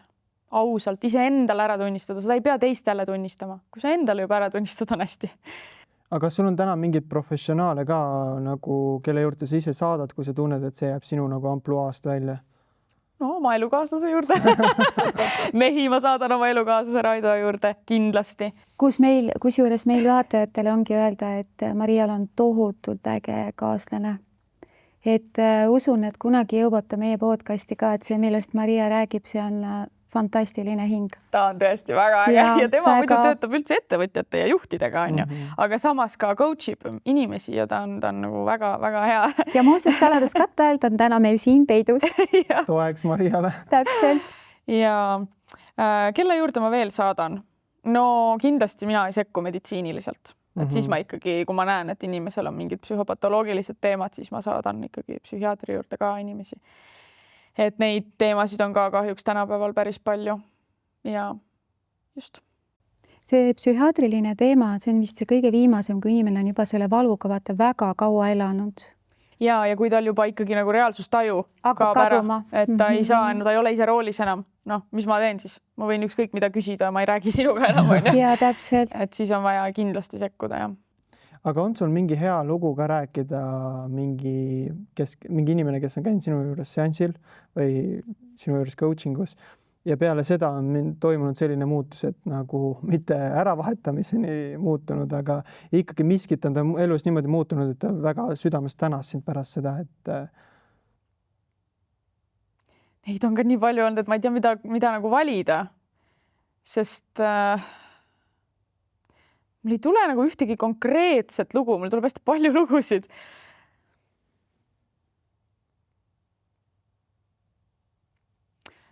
Ausalt, iseendale ära tunnistada, seda ei pea teistele tunnistama. Kui sa endale juba ära tunnistad, on hästi. Aga kas sul on täna mingid professionaale ka, nagu, kelle juurde sa ise saadad, kui sa tunned, et see jääb sinu nagu ampluaast välja? No, oma elukaaslase juurde. Mehi ma saadan oma elukaaslase Raido juurde, kindlasti. Kusjuures meil vaatajatele ongi öelda, et Marial on tohutult äge kaaslane. Et usun, et kunagi jõuab ta meie podcasti ka, et see, millest Maria räägib, see on fantastiline hing. Ta on tõesti väga äge ja tema muidu töötab üldse ettevõtjate ja juhtidega, on ju. Aga samas ka coachib inimesi ja ta on nagu väga-väga hea. Ja muuseas saladuskatte ajal ta on täna meil siin peidus. Toeks Mariale. Täpselt. Ja kelle juurde ma veel saadan? No kindlasti mina ei sekku meditsiiniliselt. Et siis ma ikkagi, kui ma näen, et inimesel on mingid psühhopatoloogilised teemad, siis ma saadan ikkagi psühhiaatri juurde ka inimesi. Et neid teemasid on ka kahjuks tänapäeval päris palju ja just. See psühhiaatriline teema, see on vist see kõige viimasem, kui inimene on juba selle valuga vaata väga kaua elanud. Ja kui tal juba ikkagi nagu reaalsustaju kaob kaduma. Et ta ei saa, ta ei ole ise roolis enam. No, mis ma teen siis? Ma võin ükskõik mida küsida, ma ei räägi sinuga enam. Ja täpselt. Et siis on vaja kindlasti sekkuda, jah. Aga on sul mingi hea lugu ka rääkida mingi inimene, kes on käinud sinu juures seansil või sinu juures coachingus ja peale seda on toimunud selline muutus, et nagu mitte äravahetamiseni muutunud, aga ikkagi miskit on ta elus niimoodi muutunud, et ta väga südamest tänas sind pärast seda, et neid on ka nii palju olnud, et ma ei tea, mida nagu valida, sest mul ei tule nagu ühtegi konkreetset lugu, mul tuleb hästi palju lugusid.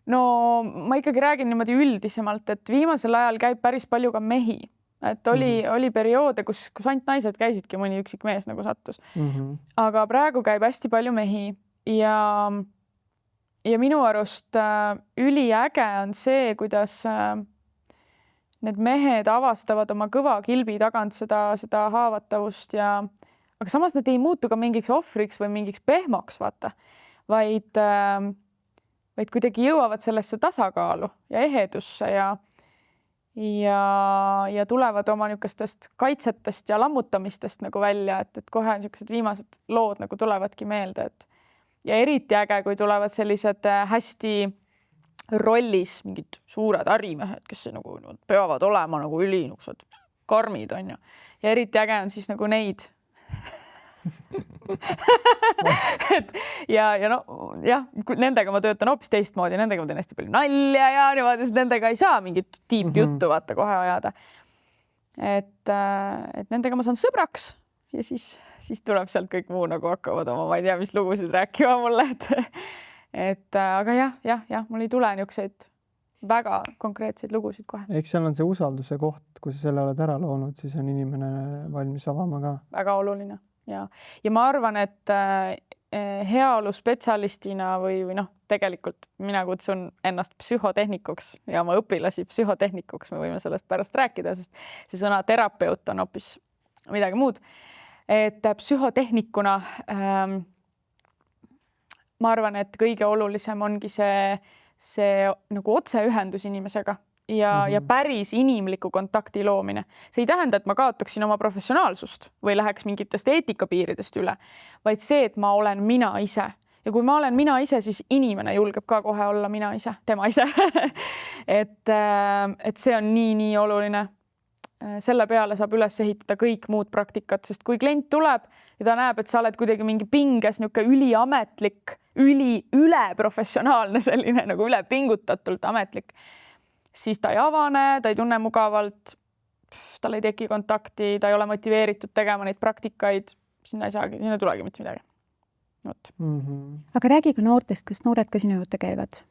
No ma ikkagi räägin niimoodi üldisemalt, et viimasel ajal käib päris palju ka mehi. Et oli perioode, kus ainult naised käisidki, mõni üksik mees nagu sattus. Aga praegu käib hästi palju mehi ja minu arust üliäge on see, kuidas need mehed avastavad oma kõva kilbi tagant seda haavatavust aga samas nad ei muutu ka mingiks ohvriks või mingiks pehmoks, vaata, vaid kuidagi jõuavad sellesse tasakaalu ja ehedusse ja tulevad oma niisugustest kaitsetest ja lammutamistest nagu välja, et kohe niisugused viimased lood nagu tulevadki meelde, ja eriti äge, kui tulevad sellised hästi rollis mingid suured ärimehed, kes nagu peavad olema nagu ülinuksed karmid, on ju. Ja eriti äge on siis nagu neid. Nendega ma töötan hoopis teistmoodi, nendega ma teen hästi palju nalja ja niimoodi, sest nendega ei saa mingit tiipjuttu vaata kohe ajada. Et nendega ma saan sõbraks ja siis tuleb sealt kõik muu nagu hakkavad oma, ma ei tea, mis lugusid rääkima mulle, aga jah, mul ei tule niisuguseid väga konkreetseid lugusid kohe. Eks seal on see usalduse koht, kui sa selle oled ära loonud, siis on inimene valmis avama ka. Väga oluline, ja ma arvan, et heaolu spetsialistina või tegelikult mina kutsun ennast psühhotehnikuks ja oma õpilasi psühhotehnikuks, me võime sellest pärast rääkida, sest see sõna terapeut on hoopis midagi muud. Et psühhotehnikuna ma arvan, et kõige olulisem ongi see nagu otseühendus inimesega ja päris inimliku kontakti loomine. See ei tähenda, et ma kaotaksin oma professionaalsust või läheks mingitest eetikapiiridest üle, vaid see, et ma olen mina ise. Ja kui ma olen mina ise, siis inimene julgeb ka kohe olla mina ise, tema ise. et see on nii oluline. Selle peale saab üles ehitada kõik muud praktikat, sest kui klient tuleb ja ta näeb, et sa oled kuidagi mingi pinges, niisugune üliametlik, üleprofessionaalne, selline nagu ülepingutatult ametlik, siis ta ei avane, ta ei tunne mugavalt, tal ei teki kontakti, ta ei ole motiveeritud tegema neid praktikaid, sinna ei tulegi mitte midagi. Aga räägi ka noortest, kas noored ka sinu juurde käivad?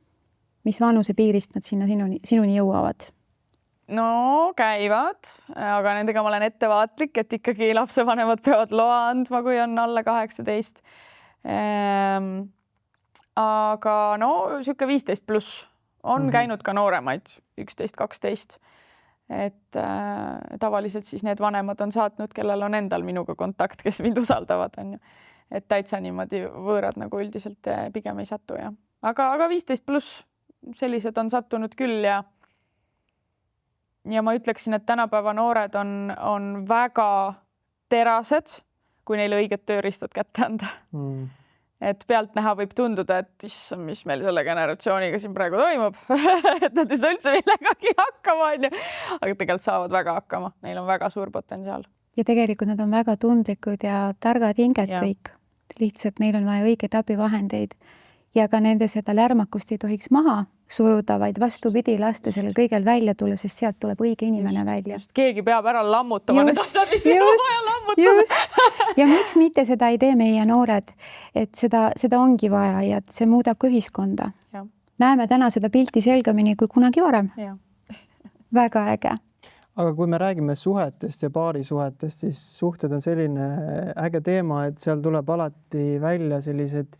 Mis vanuse piirist nad sinuni jõuavad? No käivad, aga nendega ma olen ettevaatlik, et ikkagi lapsevanemad peavad loa andma, kui on alla 18. Aga siuke 15+ on käinud ka nooremaid, 11-12. Et tavaliselt siis need vanemad on saatnud, kellel on endal minuga kontakt, kes mind usaldavad, on ju. et täitsa niimoodi võõrad nagu üldiselt pigem ei satu ja. Aga 15+ sellised on sattunud küll ja ma ütleksin, et tänapäeva noored on väga terased, kui neile õiged tööriistad kätte anda. Et pealt näha võib tunduda, et issand, mis meil selle generatsiooniga siin praegu toimub, et nad ei saa üldse millegagi hakkama, on ju. Aga tegelikult saavad väga hakkama, neil on väga suur potentsiaal. Ja tegelikult nad on väga tundlikud ja targad hinged kõik. Lihtsalt neil on vaja õigeid abivahendeid ja ka nende seda lärmakust ei tohiks maha suruda, vaid vastupidi, lasta sellel kõigel välja tulla, sest sealt tuleb õige inimene välja. Keegi peab ära lammutama. Just. Ja miks mitte seda ei tee meie noored, et seda ongi vaja ja see muudab ka ühiskonda. Ja. Näeme täna seda pilti selgemini kui kunagi varem. Ja. Väga äge. Aga kui me räägime suhetest ja paarisuhetest, siis suhted on selline äge teema, et seal tuleb alati välja sellised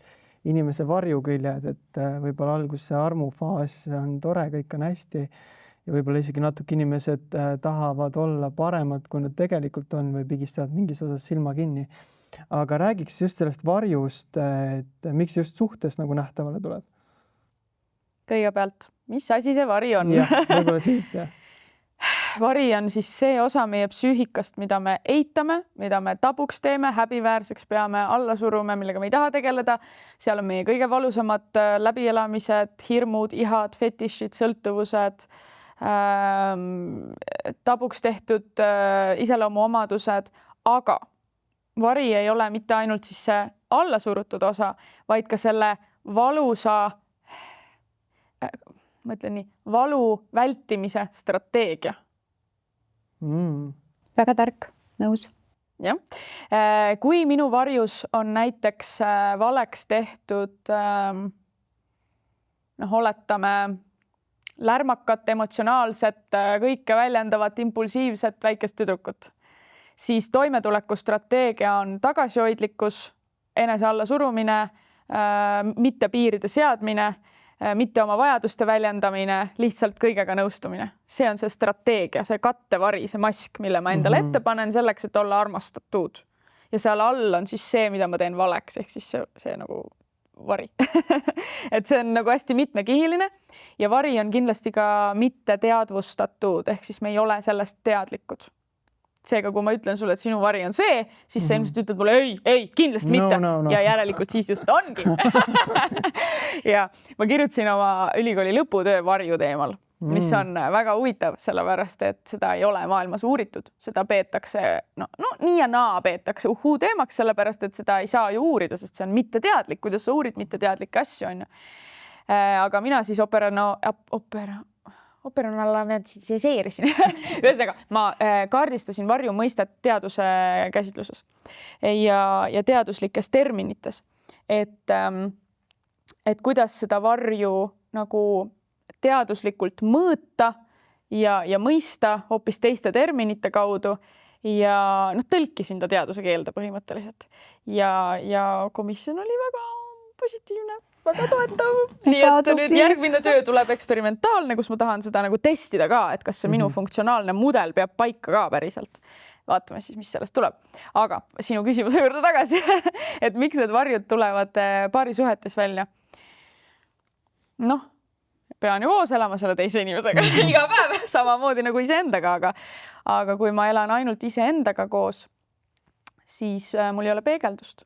inimese varjuküljed, et võib-olla alguses see armufaas on tore, kõik on hästi ja võib-olla isegi natuke inimesed tahavad olla paremad, kui nad tegelikult on või pigistavad mingis osas silma kinni. Aga räägiks just sellest varjust, et miks just suhtes nagu nähtavale tuleb? Kõigepealt, mis asi see vari on? Jah, võib-olla siit, jah. Vari on siis see osa meie psüühikast, mida me eitame, mida me tabuks teeme, häbiväärseks peame, alla surume, millega me ei taha tegeleda. Seal on meie kõige valusamad läbielamised, hirmud, ihad, fetišid, sõltuvused, tabuks tehtud iseloomuomadused, aga vari ei ole mitte ainult siis see alla surutud osa, vaid ka selle valusa, ma ütlen nii, valu vältimise strateegia. Väga tark, nõus. Ja. Kui minu varjus on näiteks valeks tehtud, oletame lärmakat, emotsionaalset, kõike väljendavat, impulsiivset väikest tüdrukut, siis toimetulekustrateegia on tagasihoidlikkus, enese alla surumine, mitte piiride seadmine, mitte oma vajaduste väljendamine, lihtsalt kõigega nõustumine. See on see strateegia, see kattevari, see mask, mille ma endale ette panen selleks, et olla armastatud. Ja seal all on siis see, mida ma teen valeks, ehk siis see nagu vari. Et see on nagu hästi mitmekihiline ja vari on kindlasti ka mitte teadvustatud, ehk siis me ei ole sellest teadlikud. Seega, kui ma ütlen sulle, et sinu vari on see, siis sa ilmselt ütled mulle ei, kindlasti mitte. No. Ja järelikult siis just ongi. Ja ma kirjutasin oma ülikooli lõputöö varju teemal, mis on väga huvitav, sellepärast, et seda ei ole maailmas uuritud. Seda peetakse, nii ja naa peetakse teemaks, sellepärast, et seda ei saa ju uurida, sest see on mitteteadlik, kuidas sa uurid mitteteadlikke asju, on ju. Aga mina siis operanaliseerisin. Ühesõnaga, ma kaardistasin varju mõistet teaduse käsitluses ja teaduslikes terminites, et kuidas seda varju nagu teaduslikult mõõta ja mõista hoopis teiste terminite kaudu ja tõlkisin ta teaduse keelde põhimõtteliselt. Ja komisjon oli väga positiivne, väga toetav. Nii et nüüd järgmine töö tuleb eksperimentaalne, kus ma tahan seda nagu testida ka, et kas see minu funktsionaalne mudel peab paika ka päriselt. Vaatame siis, mis sellest tuleb. Aga sinu küsimuse juurde tagasi, et miks need varjud tulevad paarisuhetes välja? Pean ju koos elama selle teise inimesega iga päev, samamoodi nagu iseendaga, aga kui ma elan ainult iseendaga koos, siis mul ei ole peegeldust.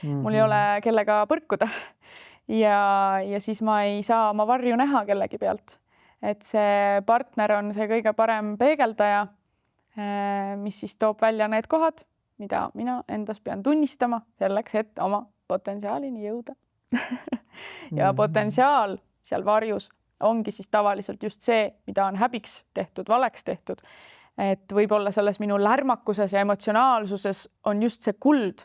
Mul ei ole kellega põrkuda ja siis ma ei saa oma varju näha kellegi pealt. Et see partner on see kõige parem peegeldaja, mis siis toob välja need kohad, mida mina endas pean tunnistama selleks, et oma potentsiaalini jõuda. Ja potentsiaal seal varjus ongi siis tavaliselt just see, mida on häbiks tehtud, valeks tehtud. Et võib-olla selles minu lärmakuses ja emotsionaalsuses on just see kuld,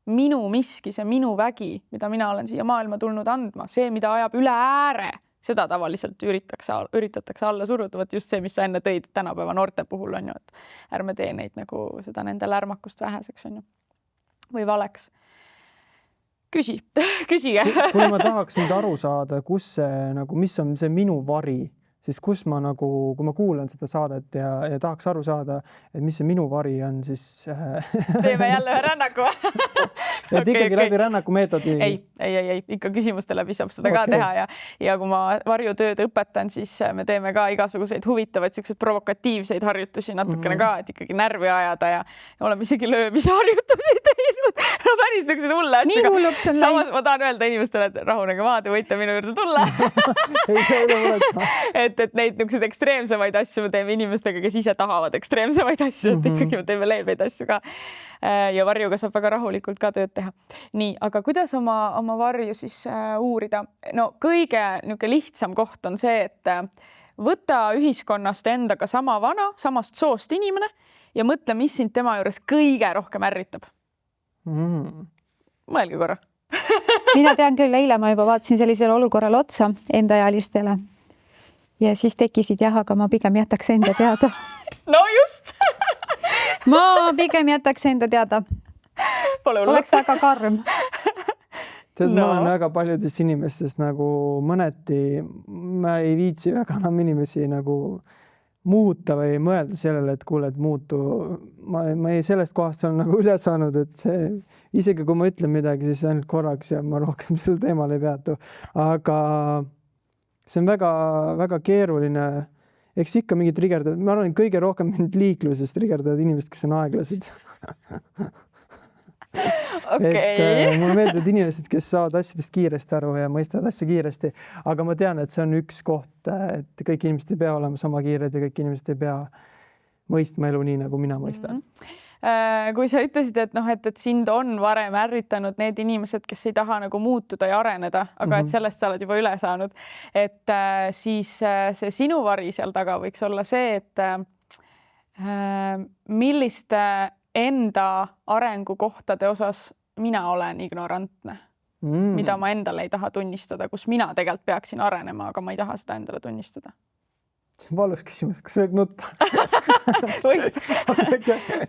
minu miski, see minu vägi, mida mina olen siia maailma tulnud andma, see, mida ajab üle ääre, seda tavaliselt üritatakse alla suruda, võt just see, mis sa enne tõid tänapäeva noorte puhul on ju, et ärme tee neid nagu seda nende lärmakust väheseks on ju, või valeks. Küsige. Kui ma tahaks nüüd aru saada, kus see, nagu, mis on see minu vari, siis kus ma nagu, kui ma kuulan seda saadet ja tahaks aru saada, et mis see minu vari on, siis teeme jälle ühe rännaku. et ikkagi läbi rännaku meetodi. Ei, ikka küsimuste läbi saab seda ka teha ja kui ma varjutööd õpetan, siis me teeme ka igasuguseid huvitavaid selliseid provokatiivseid harjutusi natukene ka, et ikkagi närvi ajada ja oleme isegi löömise harjutusi teinud. No päris niisugused hulle asju. Nii hulluks on samas ma tahan öelda inimestele, et rahunege maha, te võite minu juurde tulla. et neid niisuguseid ekstreemsemaid asju me teeme inimestega, kes ise tahavad ekstreemsemaid asju, et ikkagi me teeme leebeid asju ka. Ja varjuga saab väga rahulikult ka tööd teha. Nii, aga kuidas oma varju siis uurida? No kõige niisugune lihtsam koht on see, et võta ühiskonnast endaga sama vana, samast soost inimene ja mõtle, mis sind tema juures kõige rohkem ärritab. Mõelge korra. Mina tean küll, eile ma juba vaatasin sellisele olukorral otsa enda ealistele ja siis tekkisid aga ma pigem jätaks enda teada. No just! Ma pigem jätaks enda teada. Oleks väga karm. Tead, ma olen väga paljudest inimestest nagu mõneti, ma ei viitsi väga enam inimesi nagu muuta või mõelda sellele, et kuule, et muutu. Ma ei sellest kohast olen nagu üle saanud, et see, isegi kui ma ütlen midagi, siis ainult korraks ja ma rohkem sel teemal ei peatu. Aga see on väga keeruline. Eks ikka mingid trigerdavad. Ma arvan, kõige rohkem mind liikluses trigerdavad inimesed, kes on aeglased. Okay. Mulle meeldivad inimesed, kes saavad asjadest kiiresti aru ja mõistavad asju kiiresti, aga ma tean, et see on üks koht, et kõik inimesed ei pea olema sama kiired ja kõik inimesed ei pea mõistma elu nii, nagu mina mõistan. Kui sa ütlesid, et sind on varem ärritanud need inimesed, kes ei taha nagu muutuda ja areneda, aga et sellest sa oled juba üle saanud, et siis see sinu vari seal taga võiks olla see, et milliste enda arengukohtade osas mina olen ignorantne, mida ma endale ei taha tunnistada, kus mina tegelikult peaksin arenema, aga ma ei taha seda endale tunnistada. Valus küsimus, kas võib nutta?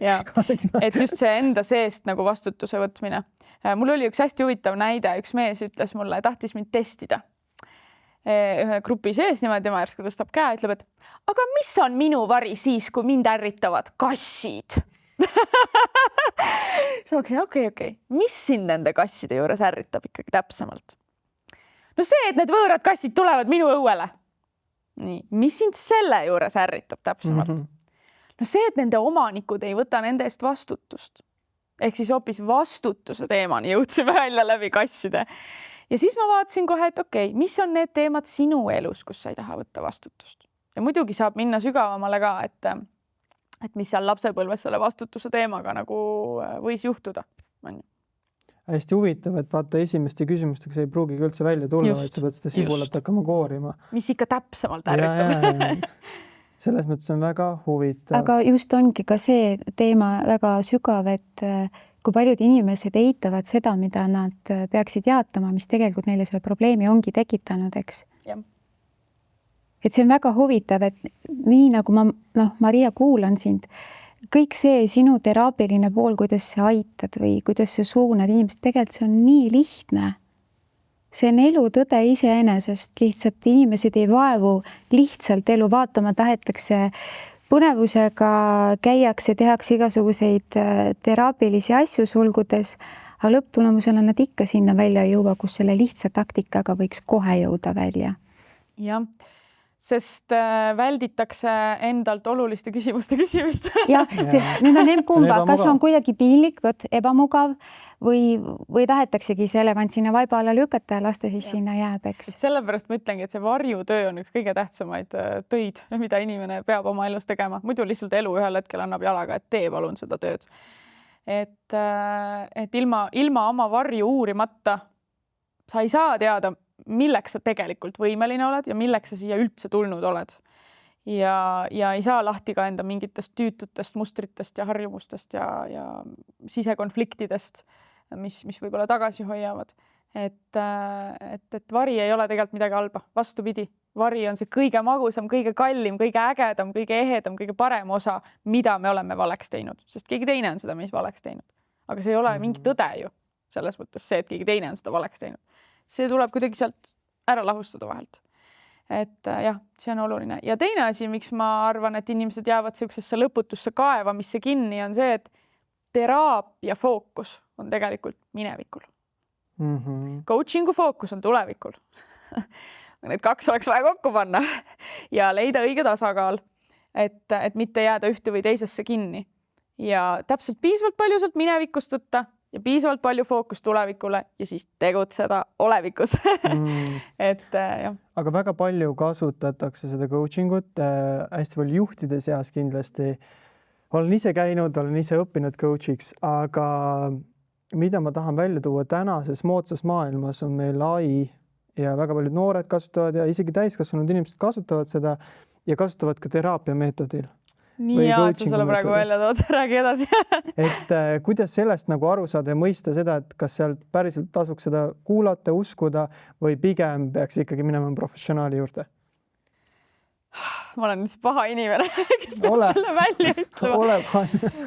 Ja, et just see enda seest nagu vastutuse võtmine. Mul oli üks hästi huvitav näide, üks mees ütles mulle, tahtis mind testida. Ühe grupi sees niimoodi, tema järsku tõstab käe, ütleb, et aga mis on minu vari siis, kui mind ärritavad kassid? Siis ma hakkasin, okei. Mis sind nende kasside juures ärritab ikkagi täpsemalt? No see, et need võõrad kassid tulevad minu õuele. Nii, mis sind selle juures ärritab täpsemalt? No see, et nende omanikud ei võta nende eest vastutust. Ehk siis hoopis vastutuse teemani jõudsime välja läbi kasside. Ja siis ma vaatasin kohe, et mis on need teemad sinu elus, kus sa ei taha võtta vastutust? Ja muidugi saab minna sügavamale ka, et mis seal lapsepõlves selle vastutuse teemaga nagu võis juhtuda. Hästi huvitav, et vaata esimeste küsimustega see ei pruugigi üldse välja tulla, vaid sa pead seda sibulat hakkama koorima. Mis ikka täpsemalt ärritab. Selles mõttes on väga huvitav. Aga just ongi ka see teema väga sügav, et kui paljud inimesed eitavad seda, mida nad peaksid jaatama, mis tegelikult neile selle probleemi ongi tekitanud, eks? Jah. Et see on väga huvitav, et nii nagu ma, Maria, kuulan sind, kõik see sinu teraapiline pool, kuidas sa aitad või kuidas sa suunad inimesed, tegelikult see on nii lihtne. See on elu tõde iseenesest, lihtsalt inimesed ei vaevu lihtsalt elu vaatama, tahetakse põnevusega, käiakse, tehakse igasuguseid teraapilisi asju sulgudes, aga lõpptulemusena nad ikka sinna välja ei jõua, kus selle lihtsa taktikaga võiks kohe jõuda välja. Jah. Sest välditakse endalt oluliste küsimuste küsimist. Jah, need on kumba, kas on kuidagi piinlik, ebamugav või tahetaksegi see elevant sinna vaiba alla lükata ja lasta siis sinna jääb, eks. Sellepärast ma ütlengi, et see varjutöö on üks kõige tähtsamaid töid, mida inimene peab oma elus tegema. Muidu lihtsalt elu ühel hetkel annab jalaga, et tee palun seda tööd. Et ilma oma varju uurimata sa ei saa teada, milleks sa tegelikult võimeline oled ja milleks sa siia üldse tulnud oled. Ja ei saa lahti ka enda mingitest tüütutest mustritest ja harjumustest ja sisekonfliktidest, mis võib-olla tagasi hoiavad. Et vari ei ole tegelikult midagi halba. Vastupidi, vari on see kõige magusam, kõige kallim, kõige ägedam, kõige ehedam, kõige parem osa, mida me oleme valeks teinud. Sest keegi teine on seda meis valeks teinud. Aga see ei ole mingi tõde ju. Selles mõttes see, et keegi teine on seda valeks teinud. See tuleb kuidagi sealt ära lahustada vahelt. et jah, see on oluline. Ja teine asi, miks ma arvan, et inimesed jäävad sellisesse lõputusse kaevamisse kinni, on see, et teraapia fookus on tegelikult minevikul. Coachingu fookus on tulevikul. Need kaks oleks vaja kokku panna ja leida õige tasakaal, et mitte jääda ühte või teisesse kinni. Ja täpselt piisavalt palju sealt minevikust võtta ja piisavalt palju fookus tulevikule ja siis tegutseda olevikus. Et jah. Aga väga palju kasutatakse seda coachingut, hästi palju juhtide seas kindlasti. Olen ise käinud, olen ise õppinud coachiks, aga mida ma tahan välja tuua tänases moodsas maailmas on meil AI ja väga paljud noored kasutavad ja isegi täiskasvanud inimesed kasutavad seda ja kasutavad ka teraapia meetodil. Nii hea, et sa selle praegu välja tood, räägi edasi. Et kuidas sellest nagu aru saada ja mõista seda, et kas sealt päriselt tasuks seda kuulata, uskuda või pigem peaks ikkagi minema professionaali juurde? Ma olen paha inimene, kes peab selle välja ütlema.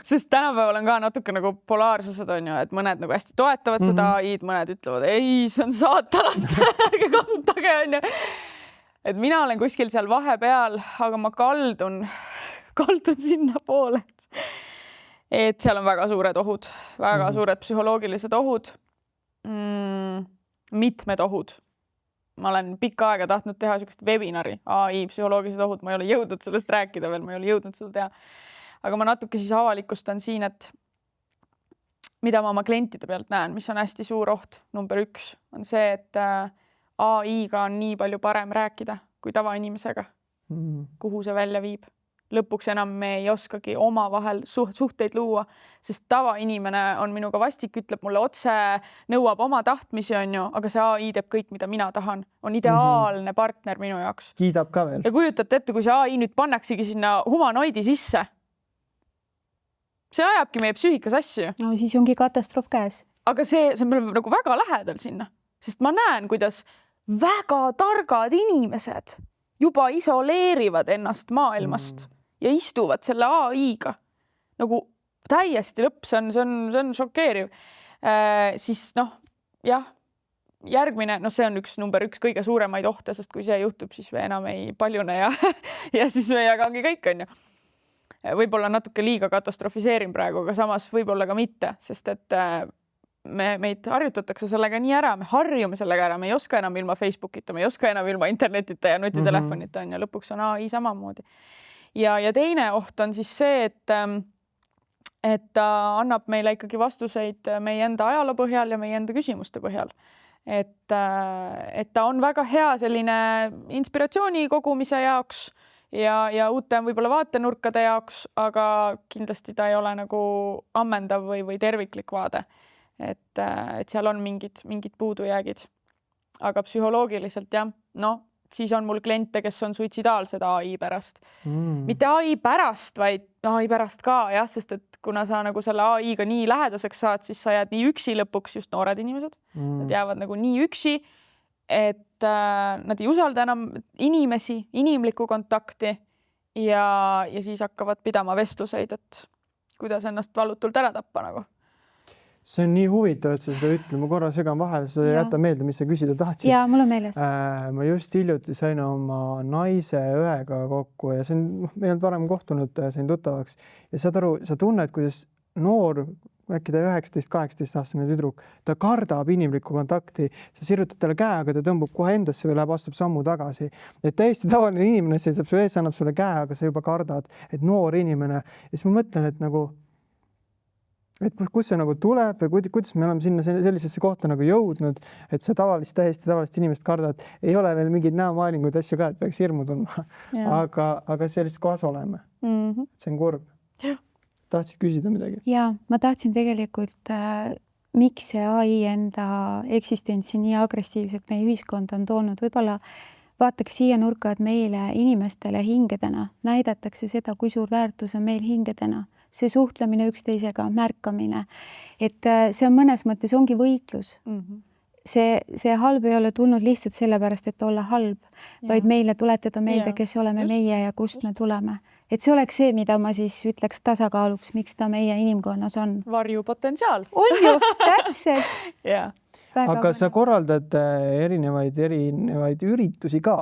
Sest tänapäeval on ka natuke nagu polaarsused on ju, et mõned nagu hästi toetavad seda AI-d, mõned ütlevad, ei, see on saatanast, ärge kasutage on ju. Et mina olen kuskil seal vahepeal, aga ma kaldun sinna poole, et seal on väga suured ohud, väga suured psühholoogilised ohud, mitmed ohud. Ma olen pikka aega tahtnud teha sellist webinari, AI, psühholoogilised ohud, ma ei ole jõudnud sellest rääkida veel, ma ei ole jõudnud seda teha. Aga ma natuke siis avalikustan siin, et mida ma oma klientide pealt näen, mis on hästi suur oht. Number 1 on see, et AI-ga on nii palju parem rääkida kui tavainimesega, kuhu see välja viib. Lõpuks enam me ei oskagi oma vahel suhteid luua, sest tavainimene on minuga vastik, ütleb mulle otse, nõuab oma tahtmisi, on ju, aga see AI teeb kõik, mida mina tahan. On ideaalne partner minu jaoks. Kiidab ka veel. Ja kujutate ette, kui see AI nüüd pannaksegi sinna humanoidi sisse. See ajabki meie psüühikas asju. No siis ongi katastroof käes. Aga see on nagu väga lähedal sinna, sest ma näen, kuidas väga targad inimesed juba isoleerivad ennast maailmast ja istuvad selle AI-ga. Nagu täiesti lõpp, see on šokeeriv. Siis jah, järgmine, see on number 1 kõige suuremaid ohte, sest kui see juhtub, siis me enam ei paljune ja siis me jagagi kõik on ju. Võib-olla natuke liiga katastrofiseerin praegu, aga samas võib-olla ka mitte, sest et meid harjutatakse sellega nii ära, me harjume sellega ära, me ei oska enam ilma Facebookita, me ei oska enam ilma internetita ja nutitelefonita on ja lõpuks on AI samamoodi. Ja teine oht on siis see, et ta annab meile ikkagi vastuseid meie enda ajaloo põhjal ja meie enda küsimuste põhjal. Et ta on väga hea selline inspiratsiooni kogumise jaoks ja uute võib-olla vaatenurkade jaoks, aga kindlasti ta ei ole nagu ammendav või terviklik vaade. Et seal on mingid puudujäägid. Aga psühholoogiliselt jah, siis on mul kliente, kes on suitsidaalsed AI pärast. Mitte AI pärast, vaid AI pärast ka, jah, sest et kuna sa nagu selle AI-ga nii lähedaseks saad, siis sa jääd nii üksi lõpuks, just noored inimesed. Nad jäävad nagu nii üksi, et nad ei usalda enam inimesi, inimlikku kontakti ja siis hakkavad pidama vestluseid, et kuidas ennast valutult ära tappa nagu. See on nii huvitav, et sa seda ütled. Ma korra segan vahele, sa jäta meelde, mis sa küsida tahtsid. Ja, mul on meeles. Ma just hiljuti sain oma naise õega kokku ja me ei olnud varem kohtunud, sain tuttavaks. Ja saad aru, sa tunned, kuidas noor, äkki ta 19-18-aastane tüdruk, ta kardab inimlikku kontakti. Sa sirutad talle käe, aga ta tõmbub kohe endasse või läheb, astub sammu tagasi. Et täiesti tavaline inimene seisab su ees, annab sulle käe, aga sa juba kardad, et noor inimene. Ja siis ma mõtlen, et nagu et kus see nagu tuleb või kuidas me oleme sinna sellisesse kohta nagu jõudnud, et see täiesti tavalist inimest kardad. Ei ole veel mingid näomaalinguid asju ka, et peaks hirmu tundma. Aga sellises kohas oleme. See on kurb. Tahtsid küsida midagi? Ja, ma tahtsin tegelikult, miks see AI enda eksistentsi nii agressiivselt meie ühiskonda on toonud. Võib-olla vaataks siia nurka, et meile inimestele hingedena näidatakse seda, kui suur väärtus on meil hingedena. See suhtlemine üksteisega, märkamine. Et see on mõnes mõttes ongi võitlus. See halb ei ole tulnud lihtsalt sellepärast, et olla halb, vaid meile tuletada meelde, kes oleme meie ja kust me tuleme. Et see oleks see, mida ma siis ütleks tasakaaluks, miks ta meie inimkonnas on. Varju potentsiaal. On ju, täpselt. aga sa korraldad erinevaid üritusi ka,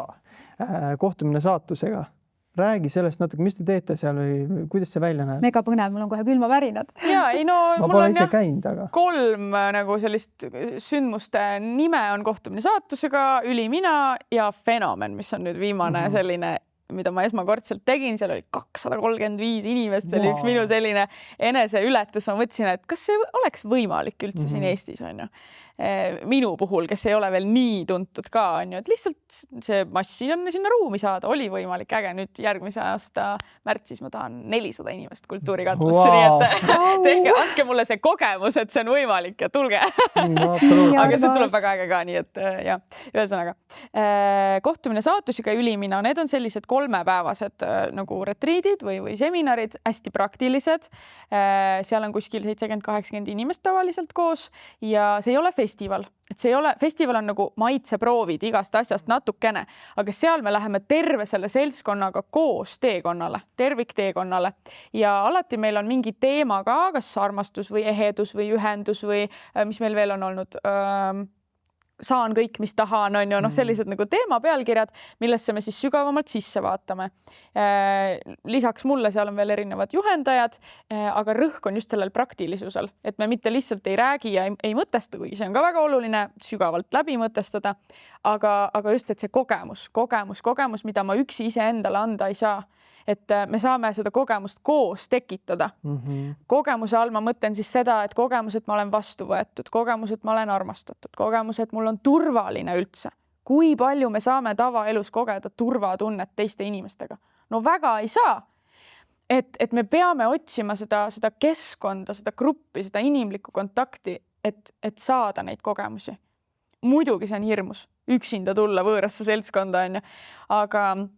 kohtumine saatusega. Räägi sellest natuke, mis te teete seal või kuidas see välja näeb? Mega põnev, mul on kohe külmavärinad. Ja, ei no, ma pole ise käinud, aga 3 nagu sellist sündmuste nime on kohtumine saatusega, Ülimina ja Fenomen, mis on nüüd viimane selline, mida ma esmakordselt tegin, seal oli 235 inimest, see oli üks minu selline eneseületus. Ma mõtlesin, et kas see oleks võimalik üldse siin Eestis, on ju. Minu puhul, kes ei ole veel nii tuntud ka, on ju, et lihtsalt see massi on sinna ruumi saada, oli võimalik äge. Nüüd järgmise aasta märtsis ma tahan 400 inimest kultuurikatlasse, nii et tehke, andke mulle see kogemus, et see on võimalik ja tulge. Aga see tuleb väga äge ka, nii et ja, ühesõnaga. Kohtumine saatusega Ülimina, need on sellised 3-päevased nagu retriidid või seminarid, hästi praktilised. Seal on kuskil 70-80 inimest tavaliselt koos ja see ei ole festival. Et see ei ole, festival on nagu maitseproovid igast asjast natukene, aga seal me läheme terve selle seltskonnaga koos teekonnale, tervikteekonnale ja alati meil on mingi teema ka, kas armastus või ehedus või ühendus või mis meil veel on olnud, saan kõik, mis tahan, on ju, sellised nagu teema pealkirjad, millesse me siis sügavamalt sisse vaatame. Lisaks mulle seal on veel erinevad juhendajad, aga rõhk on just sellel praktilisusel, et me mitte lihtsalt ei räägi ja ei mõtesta, kuigi see on ka väga oluline sügavalt läbi mõtestada, aga just, et see kogemus, mida ma üksi ise endale anda ei saa. Et me saame seda kogemust koos tekitada. Kogemuse all ma mõtlen siis seda, et kogemus, et ma olen vastu võetud, kogemus, et ma olen armastatud, kogemus, et mul on turvaline üldse. Kui palju me saame tavaelus kogeda turvatunnet teiste inimestega? No väga ei saa. Et me peame otsima seda keskkonda, seda gruppi, seda inimlikku kontakti, et saada neid kogemusi. Muidugi see on hirmus, üksinda tulla võõrasse seltskonda, on ju. Aga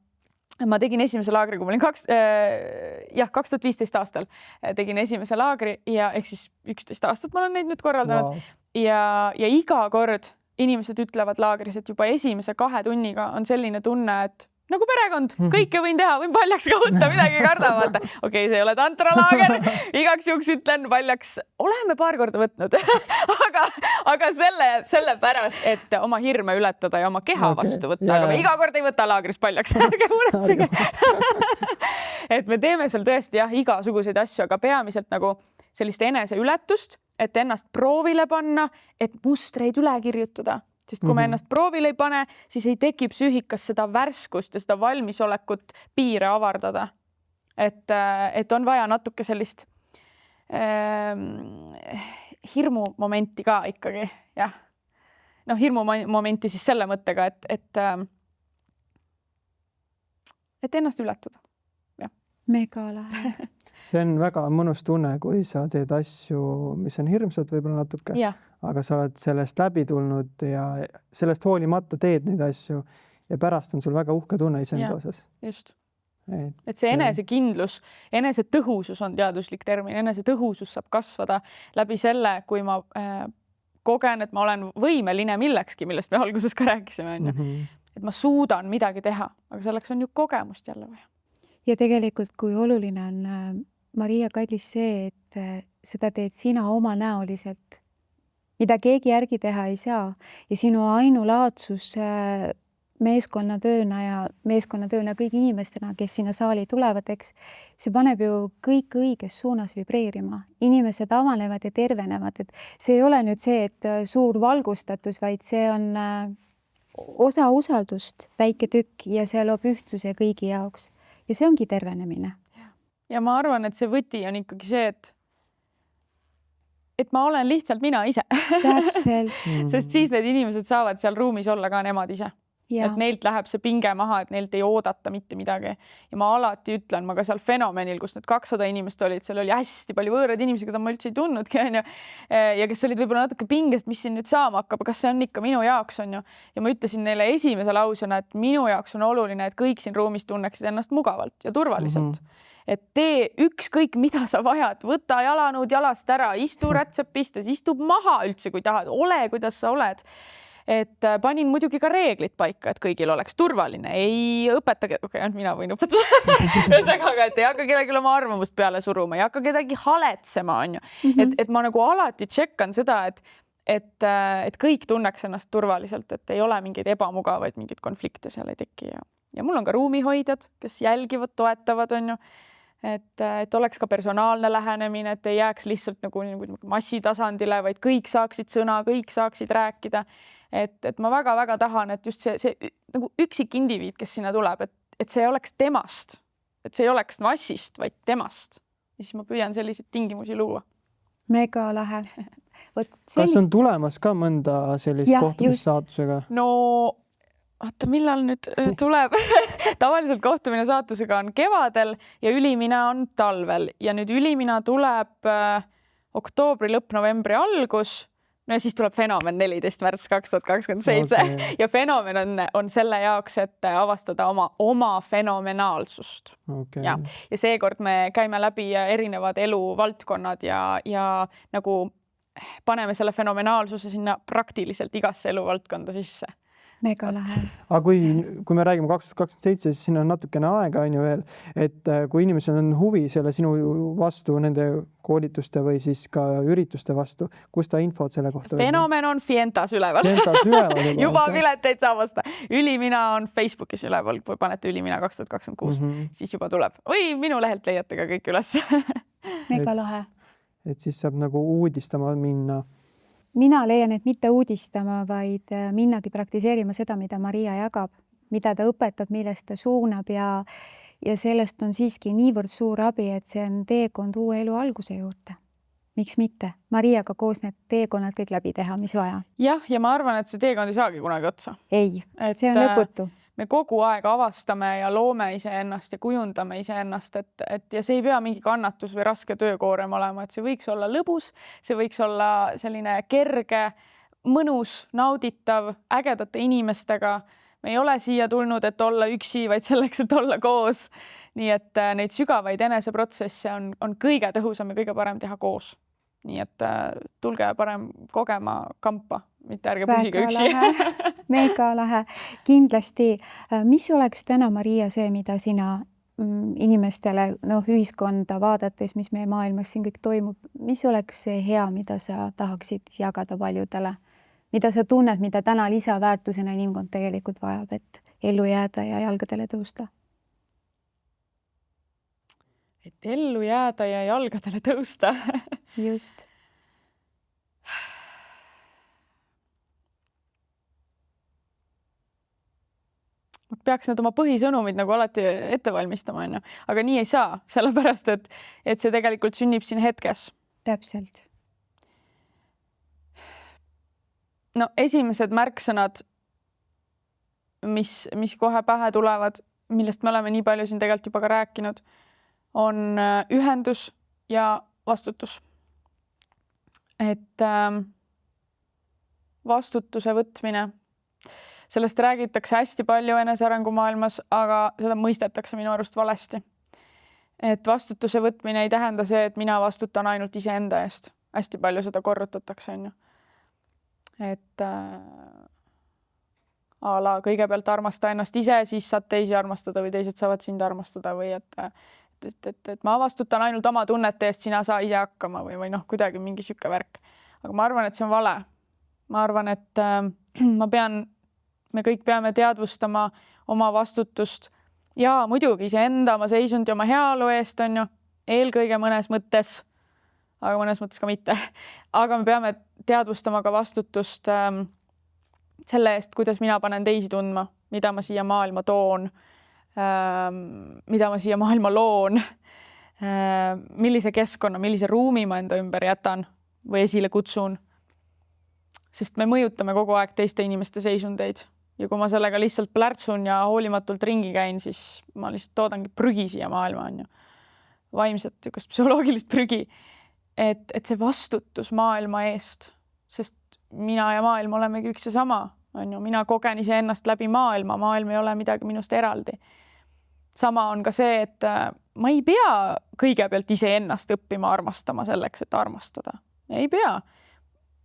ma tegin esimese laagri, kui ma olin 2015 aastal tegin esimese laagri ja ehk siis 11 aastat ma olen neid nüüd korraldanud. Ja iga kord inimesed ütlevad laagris, et juba esimese 2 tunniga on selline tunne, et nagu perekond, kõike võin teha, võin paljaks ka võtta, midagi ei karda, vaata. Okei, see ei ole tantralaager, igaks juhuks ütlen paljaks, oleme paar korda võtnud, aga selle pärast, et oma hirme ületada ja oma keha vastu võtta, aga me iga kord ei võta laagris paljaks, ärge muretsege. Et me teeme seal tõesti igasuguseid asju, aga peamiselt nagu sellist eneseületust, et ennast proovile panna, et mustreid üle kirjutada. Sest kui me ennast proovile ei pane, siis ei teki psüühikas seda värskust ja seda valmisolekut piire avardada. Et on vaja natuke sellist hirmumomenti ka ikkagi. Jah. No hirmumomenti siis selle mõttega, et ennast ületada. Ja. Mega lahe. See on väga mõnus tunne, kui sa teed asju, mis on hirmsad võib-olla natuke, aga sa oled sellest läbi tulnud ja sellest hoolimata teed neid asju ja pärast on sul väga uhke tunne iseenda osas. Just. Et see enesekindlus, enesetõhusus on teaduslik termin, enesetõhusus saab kasvada läbi selle, kui ma kogen, et ma olen võimeline millekski, millest me alguses ka rääkisime. Et ma suudan midagi teha, aga selleks on ju kogemust jälle vaja. Ja tegelikult, kui oluline on Maria Kallis see, et seda teed sina oma näoliselt, mida keegi järgi teha ei saa ja sinu ainulaadsus meeskonnatööna kõigi inimestena, kes sinna saali tulevad, eks, see paneb ju kõik õiges suunas vibreerima. Inimesed avanevad ja tervenevad, et see ei ole nüüd see, et suur valgustatus, vaid see on osa usaldust, väike tükk ja see loob ühtsuse kõigi jaoks. Ja see ongi tervenemine. Ja ma arvan, et see võti on ikkagi see, et ma olen lihtsalt mina ise. Täpselt. Sest siis need inimesed saavad seal ruumis olla ka nemad ise. Ja. Et neilt läheb see pinge maha, et neilt ei oodata mitte midagi. Ja ma alati ütlen, ma ka seal Fenomenil, kus need 200 inimest olid, seal oli hästi palju võõraid inimesi, keda ma üldse ei tundnudki, on ju. Ja kes olid võib-olla natuke pingest, mis siin nüüd saama hakkab, kas see on ikka minu jaoks, on ju. Ja ma ütlesin neile esimese lausena, et minu jaoks on oluline, et kõik siin ruumis tunneksid ennast mugavalt ja turvaliselt. Et tee ükskõik, mida sa vajad, võta jalanõud jalast ära, istu rätsepistes, istu maha üldse, kui tahad, ole, kuidas sa oled. Et panin muidugi ka reeglid paika, et kõigil oleks turvaline. Ei õpetage, mina võin õpetada. Ühesõnaga, et ei hakka kellelgi oma arvamust peale suruma, ei hakka kedagi haletsema, on ju. Et ma nagu alati tšekkan seda, et kõik tunneks ennast turvaliselt, et ei ole mingeid ebamugavaid, mingeid konflikte seal ei teki ja mul on ka ruumihoidjad, kes jälgivad, toetavad, on ju, et oleks ka personaalne lähenemine, et ei jääks lihtsalt nagu massitasandile, vaid kõik saaksid sõna, kõik saaksid rääkida. Et ma väga-väga tahan, et just see nagu üksik indiviid, kes sinna tuleb, et see oleks temast, et see ei oleks massist, vaid temast. Ja siis ma püüan selliseid tingimusi luua. Mega lahe. Kas on tulemas ka mõnda sellist kohtumissaatusega? No, oota, millal nüüd tuleb? Tavaliselt kohtumine saatusega on kevadel ja ülimina on talvel ja nüüd ülimina tuleb oktoobri lõpp, novembri algus. No ja siis tuleb Fenomen 14. märts 2027 ja Fenomen on selle jaoks, et avastada oma fenomenaalsust. Ja seekord me käime läbi erinevad eluvaldkonnad ja nagu paneme selle fenomenaalsuse sinna praktiliselt igasse eluvaldkonda sisse. Mega lähe. Aga kui me räägime 2027, siis siin on natukene aega on ju veel, et kui inimesel on huvi selle sinu vastu, nende koolituste või siis ka ürituste vastu, kus ta infot selle kohta? Fenomen on Fientas üleval. Juba pileteid saab osta. Ülimina on Facebookis üleval, kui panete Ülimina 2026, siis juba tuleb. Või minu lehelt leiate ka kõik üles. Mega lahe. Et siis saab nagu uudistama minna. Mina leian, et mitte uudistama, vaid minnagi praktiseerima seda, mida Maria jagab, mida ta õpetab, millest ta suunab ja sellest on siiski niivõrd suur abi, et see on teekond uue elu alguse juurde. Miks mitte? Mariaga koos need teekonnad kõik läbi teha, mis vaja. Jah, ja ma arvan, et see teekond ei saagi kunagi otsa. Ei, see on lõputu. Me kogu aeg avastame ja loome iseennast ja kujundame iseennast, ja see ei pea mingi kannatus või raske töökoorem olema, et see võiks olla lõbus, see võiks olla selline kerge, mõnus, nauditav, ägedate inimestega. Me ei ole siia tulnud, et olla üksi, vaid selleks, et olla koos. Nii et neid sügavaid eneseprotsesse on kõige tõhusam ja kõige parem teha koos. Nii et tulge parem kogema kampa, mitte ärge püsiga üksi. Mega lahe. Kindlasti. Mis oleks täna, Maria, see, mida sina inimestele, ühiskonda vaadates, mis meie maailmas siin kõik toimub, mis oleks see hea, mida sa tahaksid jagada paljudele? Mida sa tunned, mida täna lisaväärtusena inimkond tegelikult vajab, et ellu jääda ja jalgadele tõusta? Et ellu jääda ja jalgadele tõusta. Just. Peaks need oma põhisõnumid nagu alati ette valmistama, aga nii ei saa, sellepärast, et see tegelikult sünnib siin hetkes. Täpselt. No esimesed märksõnad, mis kohe pähe tulevad, millest me oleme nii palju siin tegelikult juba ka rääkinud, on ühendus ja vastutus. Et vastutuse võtmine, sellest räägitakse hästi palju enesearengumaailmas, aga seda mõistetakse minu arust valesti. Et vastutuse võtmine ei tähenda see, et mina vastutan ainult iseenda eest. Hästi palju seda korrutatakse, on ju. Et kõigepealt armasta ennast ise, siis saad teisi armastada või teised saavad sind armastada või et ma vastutan ainult oma tunnete eest, sina saa ise hakkama või kuidagi mingi süke värk. Aga ma arvan, et see on vale. Ma arvan, et me kõik peame teadvustama oma vastutust ja muidugi iseenda, oma seisundi, oma heaolu eest on ju, eelkõige mõnes mõttes, aga mõnes mõttes ka mitte. Aga me peame teadvustama ka vastutust selle eest, kuidas mina panen teisi tundma, mida ma siia maailma toon, mida ma siia maailma loon, millise keskkonna, millise ruumi ma enda ümber jätan või esile kutsun. Sest me mõjutame kogu aeg teiste inimeste seisundeid. Ja kui ma sellega lihtsalt plärtsun ja hoolimatult ringi käin, siis ma lihtsalt toodangi prügi siia maailma, on ju. Vaimset, psühholoogilist prügi. Et see vastutus maailma eest, sest mina ja maailm olemegi üks ja sama, on ju. Mina kogen ise ennast läbi maailma ei ole midagi minust eraldi. Sama on ka see, et ma ei pea kõigepealt ise ennast õppima armastama selleks, et armastada. Ei pea.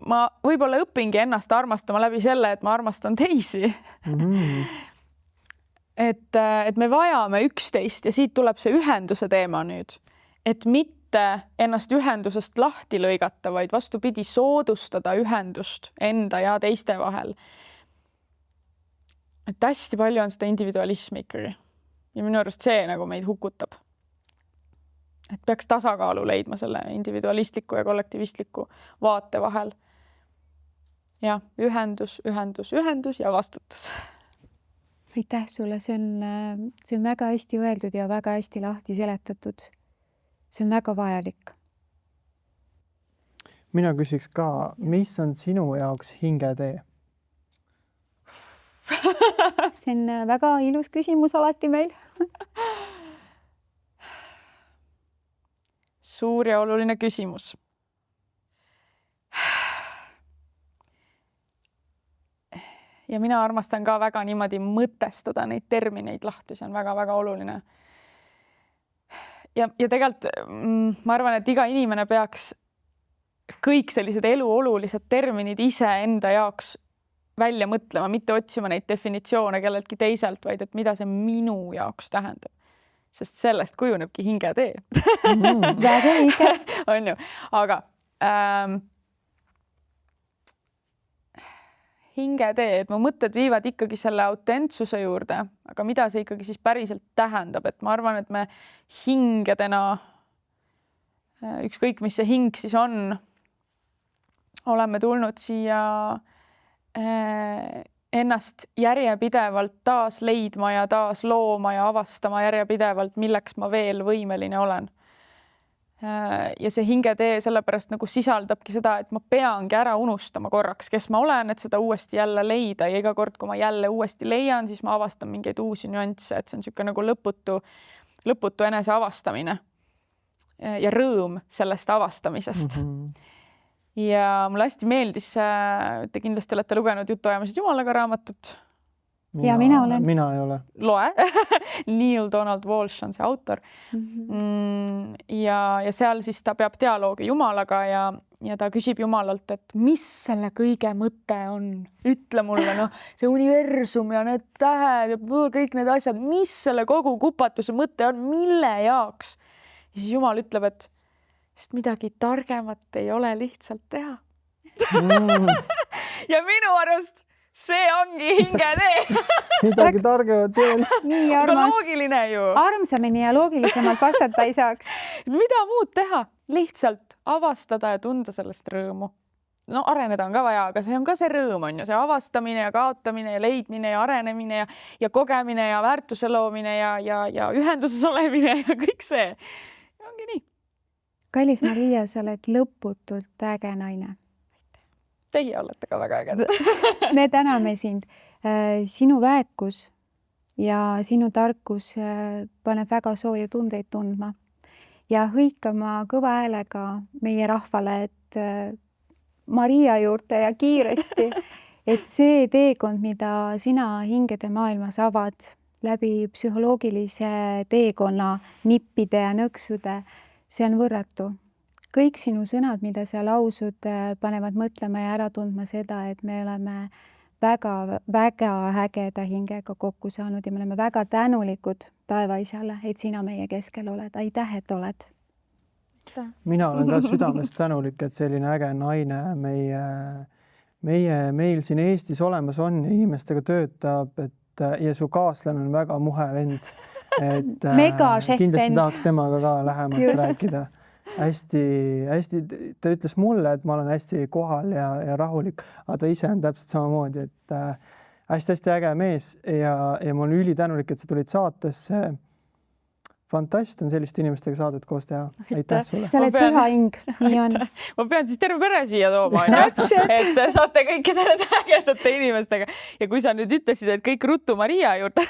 Ma võib-olla õpingi ennast armastama läbi selle, et ma armastan teisi. Et me vajame üksteist ja siit tuleb see ühenduse teema nüüd. Et mitte mitte ennast ühendusest lahti lõigata, vaid vastupidi, soodustada ühendust enda ja teiste vahel. Et hästi palju on seda individualismi ikkagi. Ja minu arust see nagu meid hukutab. Et peaks tasakaalu leidma selle individualistliku ja kollektivistliku vaate vahel. Ja ühendus ja vastutus. Aitäh sulle, see on väga hästi öeldud ja väga hästi lahti seletatud. See on väga vajalik. Mina küsiks ka, mis on sinu jaoks hingetee? See on väga ilus küsimus alati meil. Suur ja oluline küsimus. Ja mina armastan ka väga niimoodi mõtestada neid termineid lahti, see on väga-väga oluline. Ja tegelikult ma arvan, et iga inimene peaks kõik sellised eluolulised terminid ise enda jaoks välja mõtlema, mitte otsima neid definitsioone kelleltki teiselt, vaid et mida see minu jaoks tähendab. Sest sellest kujunebki hingetee. Väga õige. On ju, aga hingetee, et mu mõtted viivad ikkagi selle autentsuse juurde, aga mida see ikkagi siis päriselt tähendab, et ma arvan, et me hingedena, ükskõik mis see hing siis on, oleme tulnud siia ennast järjepidevalt taas leidma ja taas looma ja avastama järjepidevalt, milleks ma veel võimeline olen. Ja see hingetee sellepärast nagu sisaldabki seda, et ma peangi ära unustama korraks, kes ma olen, et seda uuesti jälle leida ja iga kord, kui ma jälle uuesti leian, siis ma avastan mingeid uusi nüansse, et see on niisugune nagu lõputu enese avastamine ja rõõm sellest avastamisest. Ja mulle hästi meeldis, te kindlasti olete lugenud Jutuajamised Jumalaga raamatut. Ja mina olen. Mina ei ole. Loe. Neil Donald Walsh on see autor. Ja seal siis ta peab dialoogi Jumalaga ja ta küsib Jumalalt, et mis selle kõige mõte on? Ütle mulle, see universum ja need tähed ja kõik need asjad, mis selle kogu kupatuse mõte on, mille jaoks? Ja siis Jumal ütleb, et sest midagi targemat ei ole lihtsalt teha. Ja minu arust see ongi hingetee. Midagi targemat ei ole. Nii Aga armas. loogiline ju. Armsamini ja loogilisemalt vastata ei saaks. Mida muud teha? Lihtsalt avastada ja tunda sellest rõõmu. No areneda on ka vaja, aga see on ka see rõõm, on ju. See avastamine ja kaotamine ja leidmine ja arenemine ja kogemine ja väärtuse loomine ja ühenduses olemine ja kõik see. Ja ongi nii. Kallis Maria, sa oled lõputult äge naine. Teie olete ka väga äged. Me täname sind. Sinu väekus ja sinu tarkus paneb väga sooja tundeid tundma ja hõikama kõva häälega meie rahvale, et Maria juurde ja kiiresti, et see teekond, mida sina hingede maailmas avad läbi psühholoogilise teekonna nippide ja nõksude, see on võrratu. Kõik sinu sõnad, mida sa lausud, panevad mõtlema ja ära tundma seda, et me oleme väga ägeda hingega kokku saanud ja me oleme väga tänulikud taevaisale, et sina meie keskel oled. Aitäh, et oled. Mina olen ka südamest tänulik, et selline äge naine meil siin Eestis olemas on ja inimestega töötab, ja su kaaslane on väga muhe vend. Kindlasti tahaks temaga ka lähemalt rääkida. Hästi, ta ütles mulle, et ma olen hästi kohal ja rahulik, aga ta ise on täpselt samamoodi, et hästi äge mees ja ma olen ülitänulik, et sa tulid saatesse. Fantast on selliste inimestega saadet koos teha. Aitäh sulle. Sa oled püha hing, nii on. Ma pean siis terve pere siia tooma, et saate kõikidele ägedate inimestega. Ja kui sa nüüd ütlesid, et kõik ruttu Maria juurde,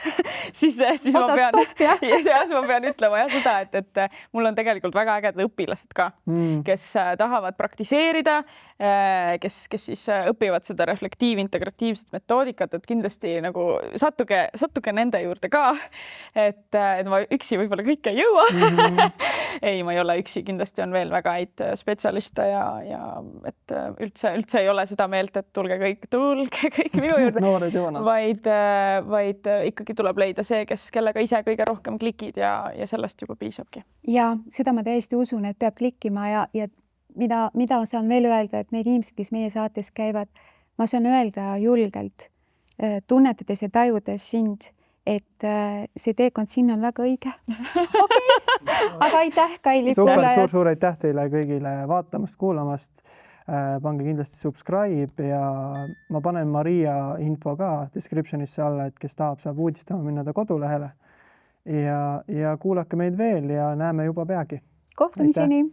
siis ma pean ütlema seda, et mul on tegelikult väga ägedad õpilased ka, kes tahavad praktiseerida kes siis õpivad seda reflektiiv-integratiivset metoodikat, et kindlasti nagu sattuge nende juurde ka, et ma üksi võib-olla kõike ei jõua. Ei, ma ei ole üksi, kindlasti on veel väga häid spetsialiste ja et üldse ei ole seda meelt, et tulge kõik minu juurde, noored juunad. vaid ikkagi tuleb leida see, kellega ise kõige rohkem klikid ja sellest juba piisabki. Ja seda ma täiesti usun, et peab klikkima ja mida ma saan veel öelda, et need inimesed, kes meie saates käivad, ma saan öelda julgelt, tunnetades ja tajudes sind, et see teekond sinna on väga õige. Aga aitäh, Kaili kuulajad. Suur aitäh teile kõigile vaatamast, kuulamast. Pange kindlasti subscribe ja ma panen Maria info ka descriptionisse alla, et kes tahab, saab uudistama minna ta kodulehele ja kuulake meid veel ja näeme juba peagi. Kohtumiseni!